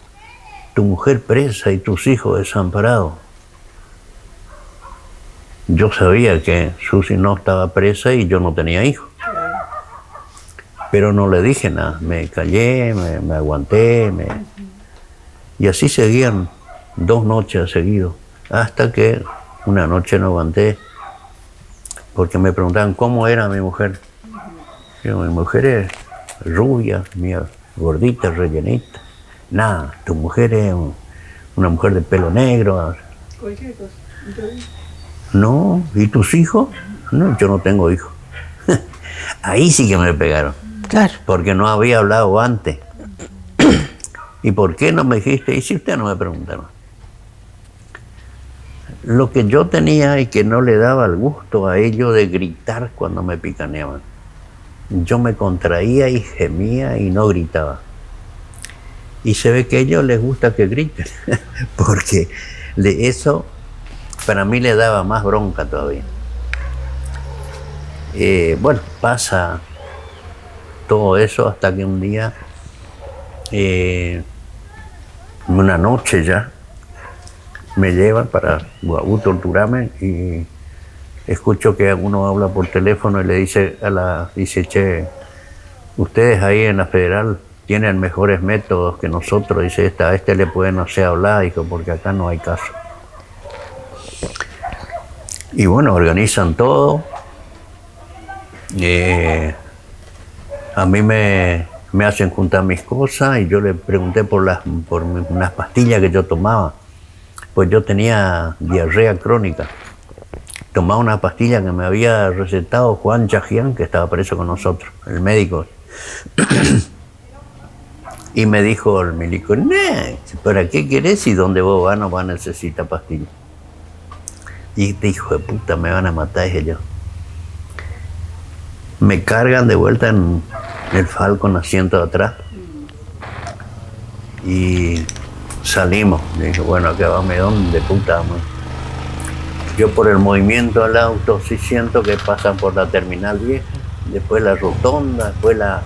tu mujer presa y tus hijos desamparados. Yo sabía que Susi no estaba presa y yo no tenía hijos. Pero no le dije nada, me callé, me aguanté, y así seguían 2 noches seguidos, hasta que una noche no aguanté, porque me preguntaban cómo era mi mujer. Yo, mi mujer es rubia, mía, gordita, rellenita. Nada, tu mujer es una mujer de pelo negro. Cualquier cosa. No, ¿y tus hijos? No, yo no tengo hijos. Ahí sí que me pegaron. Claro. Porque no había hablado antes. ¿Y por qué no me dijiste? Y si usted no me preguntaron. Lo que yo tenía y que no le daba el gusto a ellos de gritar cuando me picaneaban. Yo me contraía y gemía y no gritaba. Y se ve que a ellos les gusta que griten, porque eso para mí le daba más bronca todavía. Bueno, pasa todo eso hasta que un día, una noche ya, me llevan para Guabú torturarme y escucho que uno habla por teléfono y le dice dice, che, ustedes ahí en la Federal tienen mejores métodos que nosotros, dice, a este le pueden no sé hablar, dijo, porque acá no hay caso. Y bueno, organizan todo. A mí me hacen juntar mis cosas y yo le pregunté por unas pastillas que yo tomaba. Pues yo tenía diarrea crónica. Tomaba una pastilla que me había recetado Juan Chajian, que estaba preso con nosotros, el médico. Y me dijo el médico, ¿para qué querés y donde vos vas no vas a necesitar pastillas? Y este hijo de puta me van a matar, dije yo. Me cargan de vuelta en el Falcon asiento de atrás y salimos. Le dije, bueno, acá vamos, ¿dónde puta vamos? Yo por el movimiento del auto sí siento que pasan por la terminal vieja, después la rotonda, después la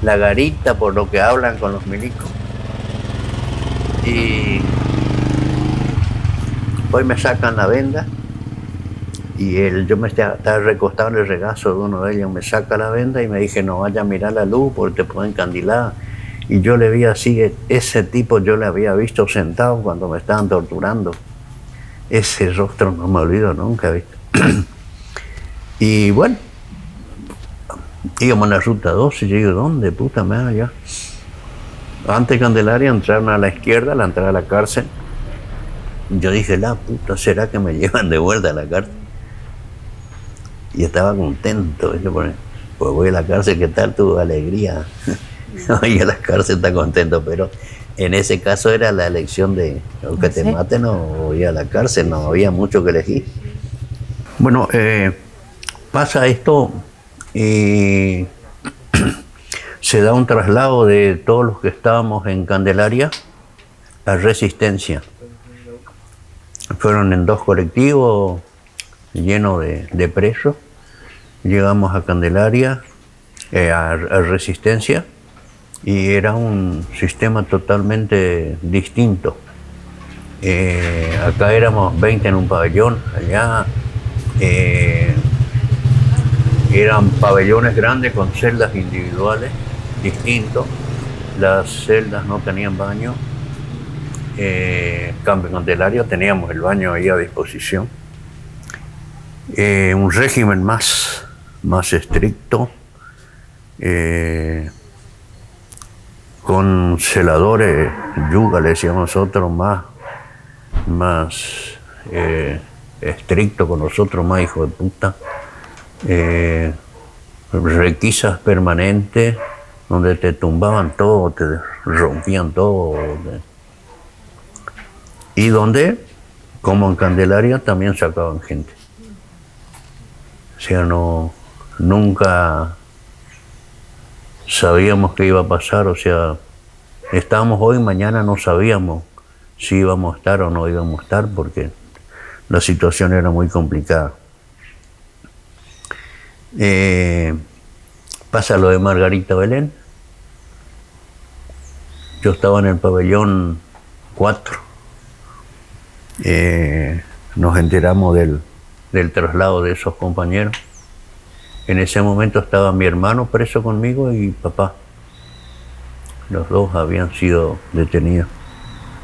garita, por lo que hablan con los milicos. Y hoy me sacan la venda y yo me estaba recostado en el regazo de uno de ellos, me saca la venda y me dije, no vaya a mirar la luz porque te pueden encandilar. Y yo le vi así, ese tipo yo le había visto sentado cuando me estaban torturando. Ese rostro no me olvido nunca, ¿viste? Y bueno, íbamos en la ruta 12 y yo digo, ¿dónde puta madre ya? Antes de Candelaria entraron a la izquierda, la entrada a la cárcel. Yo dije, la puta, ¿será que me llevan de vuelta a la cárcel? Y estaba contento, ¿viste? Pues voy a la cárcel, ¿qué tal tu alegría? Oye, a la cárcel está contento, pero en ese caso era la elección de o que te maten o ir a la cárcel, no había mucho que elegir. Bueno, pasa esto y se da un traslado de todos los que estábamos en Candelaria a Resistencia. Fueron en 2 colectivos llenos de presos. Llegamos a Candelaria, a Resistencia, y era un sistema totalmente distinto. Acá éramos 20 en un pabellón, allá eran pabellones grandes con celdas individuales distintos. Las celdas no tenían baño. Cambio en Candelaria teníamos el baño ahí a disposición. Un régimen más estricto, con celadores, yuga le decíamos nosotros, más estricto con nosotros, más hijo de puta. Requisas permanentes donde te tumbaban todo, te rompían todo. Y donde, como en Candelaria, también sacaban gente. O sea, nunca sabíamos qué iba a pasar, o sea, estábamos hoy, mañana no sabíamos si íbamos a estar o no íbamos a estar, porque la situación era muy complicada. Pasa lo de Margarita Belén. Yo estaba en el pabellón 4. Nos enteramos del traslado de esos compañeros En ese momento estaba mi hermano preso conmigo y papá. Los dos habían sido detenidos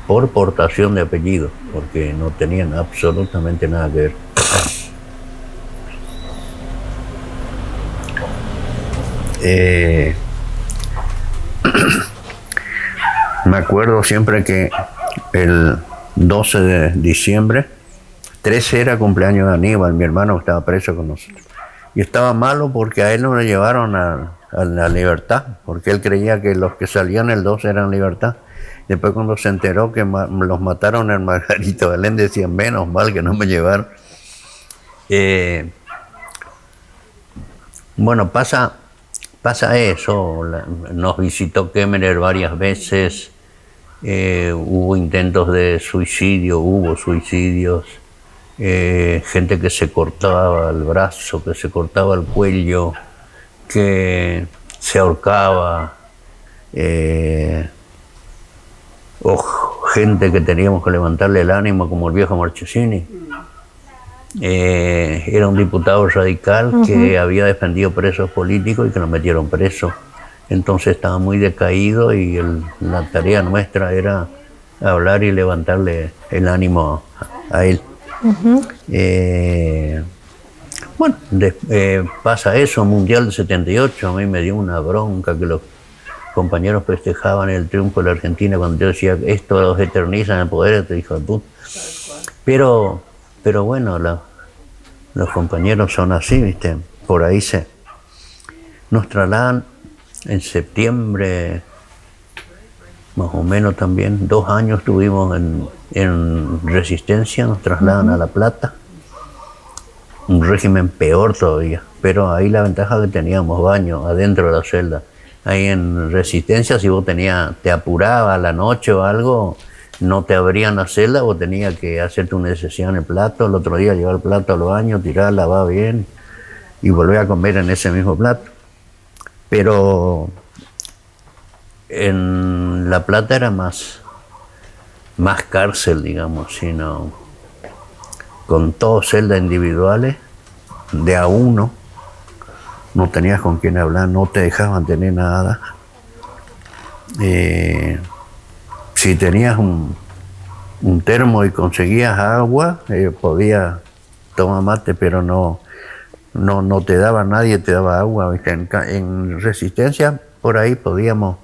por portación de apellido, porque no tenían absolutamente nada que ver. Me acuerdo siempre que el 12 de diciembre, 13 era cumpleaños de Aníbal, mi hermano estaba preso con nosotros. Y estaba malo porque a él no le llevaron a la libertad, porque él creía que los que salían el 12 eran libertad. Después cuando se enteró que los mataron en Margarito Belén, decía, menos mal que no me llevaron. Bueno, pasa eso. Nos visitó Kemmerer varias veces, hubo intentos de suicidio, hubo suicidios, gente que se cortaba el brazo, que se cortaba el cuello, que se ahorcaba, o gente que teníamos que levantarle el ánimo, como el viejo Marchesini. Era un diputado radical que había defendido presos políticos y que lo metieron preso. Entonces estaba muy decaído y la tarea nuestra era hablar y levantarle el ánimo a él. Bueno, pasa eso, Mundial de 78, a mí me dio una bronca que los compañeros festejaban el triunfo de la Argentina cuando yo decía, esto los eterniza en el poder, este hijo de puta. Pero bueno, los compañeros son así, ¿viste? Por ahí nos trasladan en septiembre, más o menos también, 2 años estuvimos en Resistencia, nos trasladan a La Plata, un régimen peor todavía, pero ahí la ventaja que teníamos baño adentro de la celda. Ahí en Resistencia, si vos te apuraba a la noche o algo, no te abrían la celda, vos tenías que hacer tu necesidad en el plato, el otro día llevar el plato al baño, tirar, lavar bien y volver a comer en ese mismo plato. Pero en La Plata era más cárcel, digamos, sino con todo celdas individuales, de a uno, no tenías con quién hablar, no te dejaban tener nada. Si tenías un termo y conseguías agua, podías tomar mate, pero no te daba, nadie te daba agua, ¿viste? En Resistencia, por ahí podíamos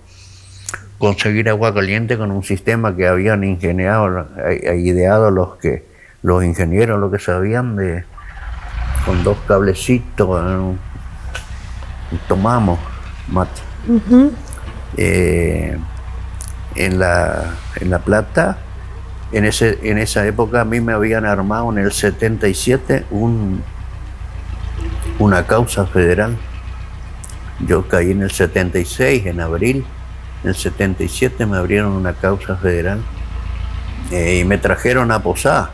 conseguir agua caliente con un sistema que habían ideado los ingenieros, lo que sabían, con 2 cablecitos, tomamos mate. En La Plata, en esa época a mí me habían armado en el 77 una causa federal. Yo caí en el 76, en abril. En el 77 me abrieron una causa federal y me trajeron a Posada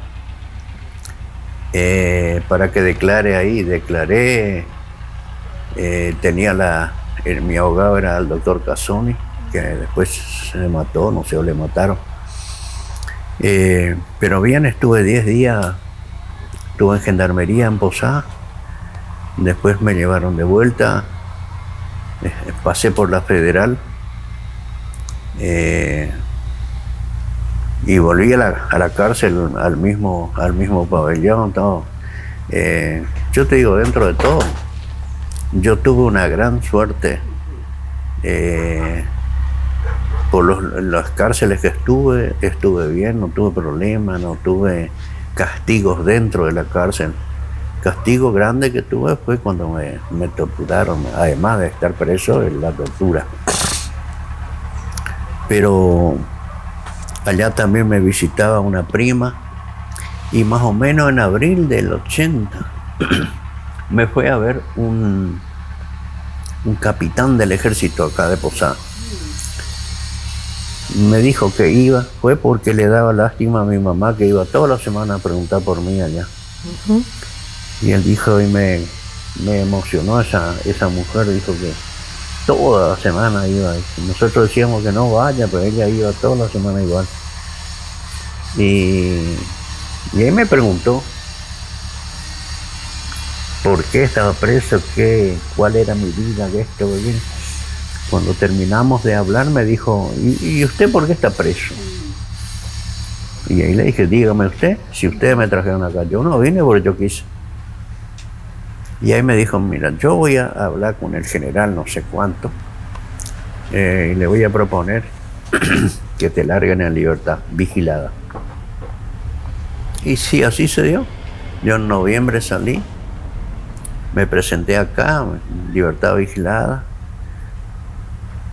para que declare ahí. Declaré, mi abogado era el doctor Casoni, que después se mató, no sé, o le mataron. Pero bien, estuve 10 días, estuve en gendarmería en Posada, después me llevaron de vuelta, pasé por la federal y volví a la cárcel, al mismo pabellón, todo. Yo te digo, dentro de todo, yo tuve una gran suerte. Por las cárceles que estuve bien, no tuve problemas, no tuve castigos dentro de la cárcel. Castigo grande que tuve fue cuando me torturaron, además de estar preso, la tortura. Pero allá también me visitaba una prima y más o menos en abril del 80 me fue a ver un capitán del ejército acá de Posada. Me dijo que iba, fue porque le daba lástima a mi mamá, que iba toda la semana a preguntar por mí allá. Y él dijo, y me emocionó esa mujer, dijo que toda la semana iba. Nosotros decíamos que no vaya, pero ella iba toda la semana igual. Y ahí me preguntó, por qué estaba preso, cuál era mi vida, que esto, que aquello. Cuando terminamos de hablar me dijo, ¿y usted por qué está preso? Y ahí le dije, dígame usted, si ustedes me trajeron acá, yo no vine porque yo quise. Y ahí me dijo, mira, yo voy a hablar con el general no sé cuánto, y le voy a proponer que te larguen en libertad, vigilada. Y sí, así se dio. Yo en noviembre salí, me presenté acá, libertad vigilada.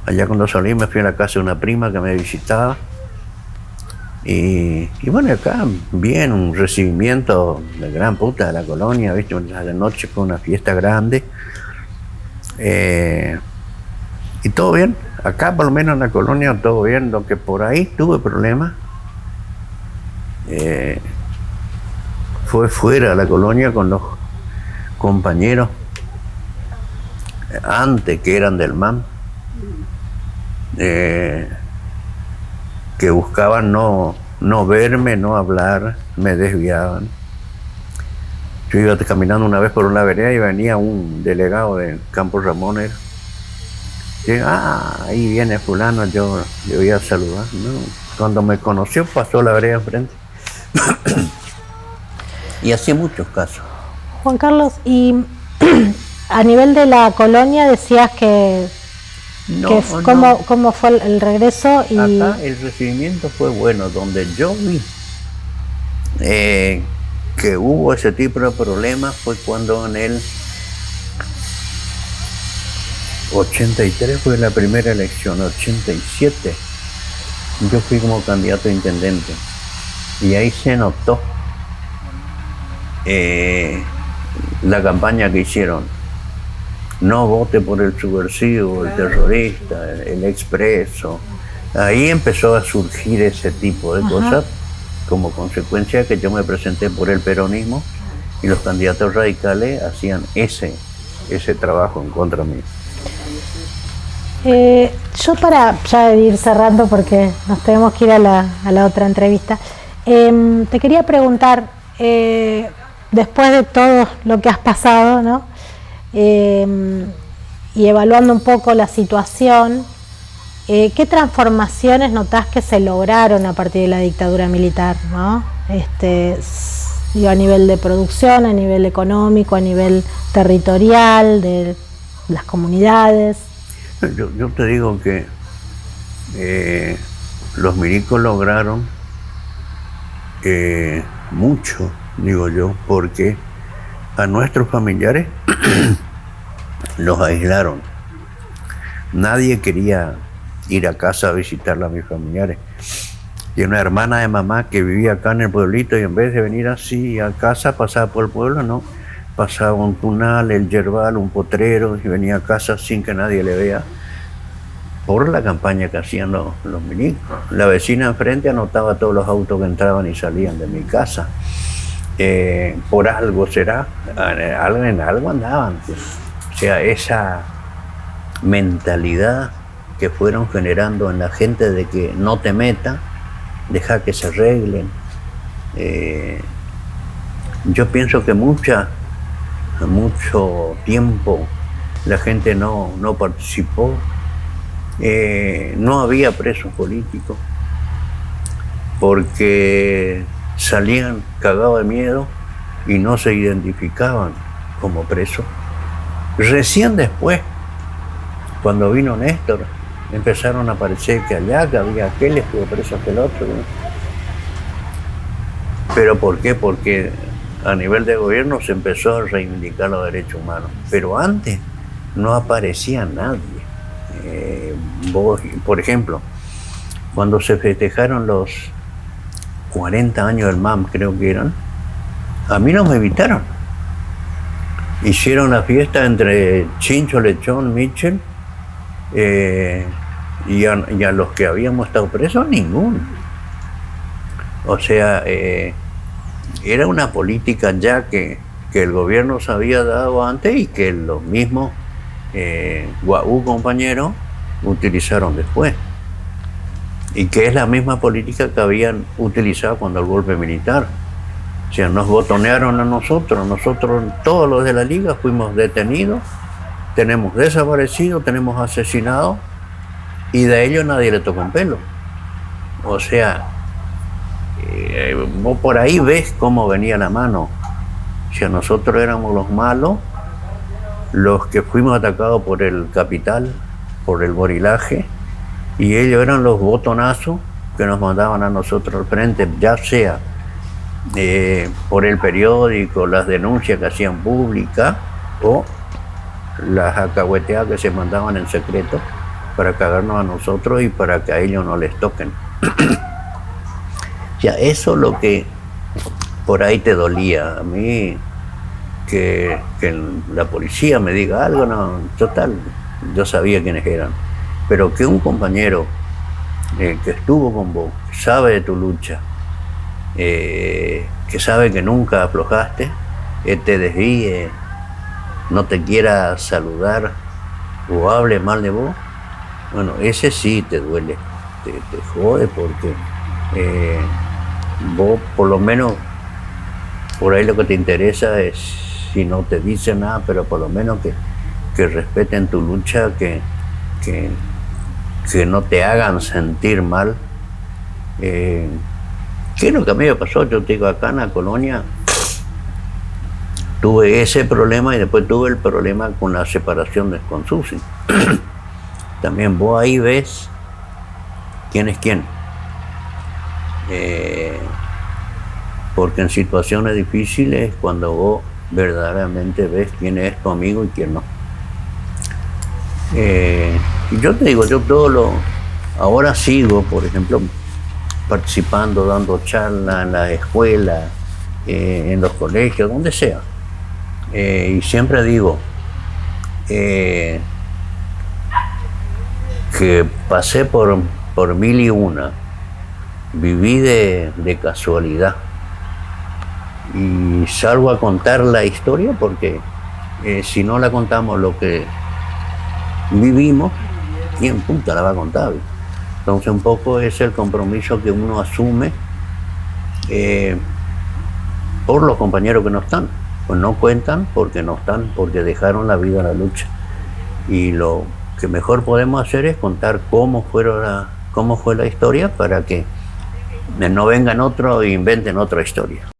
Allá cuando salí me fui a la casa de una prima que me visitaba. Y bueno, acá bien, un recibimiento de gran puta de la colonia, ¿viste? A la noche fue una fiesta grande. Y todo bien, acá por lo menos en la colonia todo bien, lo que por ahí tuve problemas fue fuera de la colonia con los compañeros antes que eran del MAM, que buscaban no verme, no hablar, me desviaban. Yo iba caminando una vez por una vereda y venía un delegado de Campo Ramón. Ahí viene fulano, yo le voy a saludar. No. Cuando me conoció pasó la vereda enfrente. Y así muchos casos. Juan Carlos, y a nivel de la colonia decías que cómo fue el regreso. Y acá el recibimiento fue bueno, donde yo vi que hubo ese tipo de problemas fue cuando en el 83 fue la primera elección, 87 yo fui como candidato a intendente y ahí se notó la campaña que hicieron. No vote por el subversivo, el terrorista, el expreso. Ahí empezó a surgir ese tipo de cosas como consecuencia de que yo me presenté por el peronismo y los candidatos radicales hacían ese trabajo en contra mío. Yo para ya ir cerrando porque nos tenemos que ir a la otra entrevista, te quería preguntar, después de todo lo que has pasado, ¿no? Y evaluando un poco la situación, ¿qué transformaciones notás que se lograron a partir de la dictadura militar, ¿no? Digo, a nivel de producción, a nivel económico, a nivel territorial, de las comunidades. Yo te digo que los milicos lograron mucho, digo yo, porque a nuestros familiares los aislaron. Nadie quería ir a casa a visitar a mis familiares. Y una hermana de mamá que vivía acá en el pueblito y en vez de venir así a casa pasaba por el pueblo, no. Pasaba un tunal, el yerbal, un potrero y venía a casa sin que nadie le vea por la campaña que hacían los milicos. La vecina enfrente anotaba todos los autos que entraban y salían de mi casa. Por algo será, en algo andaban. O sea, esa mentalidad que fueron generando en la gente de que no te meta, deja que se arreglen. Yo pienso que mucho tiempo la gente no participó, no había presos políticos porque salían cagados de miedo y no se identificaban como presos. Recién después, cuando vino Néstor, empezaron a aparecer que allá, que había aquel, estuvo preso aquel otro, ¿no? ¿Pero por qué? Porque a nivel de gobierno se empezó a reivindicar los derechos humanos, pero antes no aparecía nadie. Por ejemplo, cuando se festejaron los 40 años del MAM, creo que eran, a mí no me invitaron. Hicieron la fiesta entre Chincho, Lechón, Mitchell, y a los que habíamos estado presos, ninguno. O sea, era una política ya que el gobierno se había dado antes y que los mismos Guaú compañeros utilizaron después. Y que es la misma política que habían utilizado cuando el golpe militar. O sea, nos botonearon a nosotros, todos los de la liga fuimos detenidos, tenemos desaparecidos, tenemos asesinados, y de ellos nadie le tocó un pelo. O sea, vos por ahí ves cómo venía la mano. O sea, nosotros éramos los malos, los que fuimos atacados por el capital, por el gorilaje, y ellos eran los botonazos que nos mandaban a nosotros al frente, ya sea por el periódico, las denuncias que hacían públicas, o las acahueteadas que se mandaban en secreto para cagarnos a nosotros y para que a ellos no les toquen. Ya, eso es lo que por ahí te dolía. A mí, que la policía me diga algo, no, total, yo sabía quiénes eran. Pero que un compañero que estuvo con vos, que sabe de tu lucha, que sabe que nunca aflojaste, te desvíe, no te quiera saludar o hable mal de vos, bueno, ese sí te duele, te jode, porque vos por lo menos por ahí lo que te interesa es, si no te dice nada, pero por lo menos que respeten tu lucha, que no te hagan sentir mal. ¿Qué es lo que a mí me pasó? Yo te digo, acá en la colonia tuve ese problema y después tuve el problema con la separación con Susi. También vos ahí ves quién es quién. Porque en situaciones difíciles, cuando vos verdaderamente ves quién es tu amigo y quién no. Y yo te digo, ahora sigo, por ejemplo, participando, dando charlas en la escuela, en los colegios, donde sea. Y siempre digo que pasé por 1001, viví de casualidad. Y salgo a contar la historia porque si no la contamos lo que vivimos, ¿quién puta la va a contar? Entonces un poco es el compromiso que uno asume por los compañeros que no están. Pues no cuentan porque no están, porque dejaron la vida a la lucha. Y lo que mejor podemos hacer es contar cómo fue la historia, para que no vengan otros e inventen otra historia.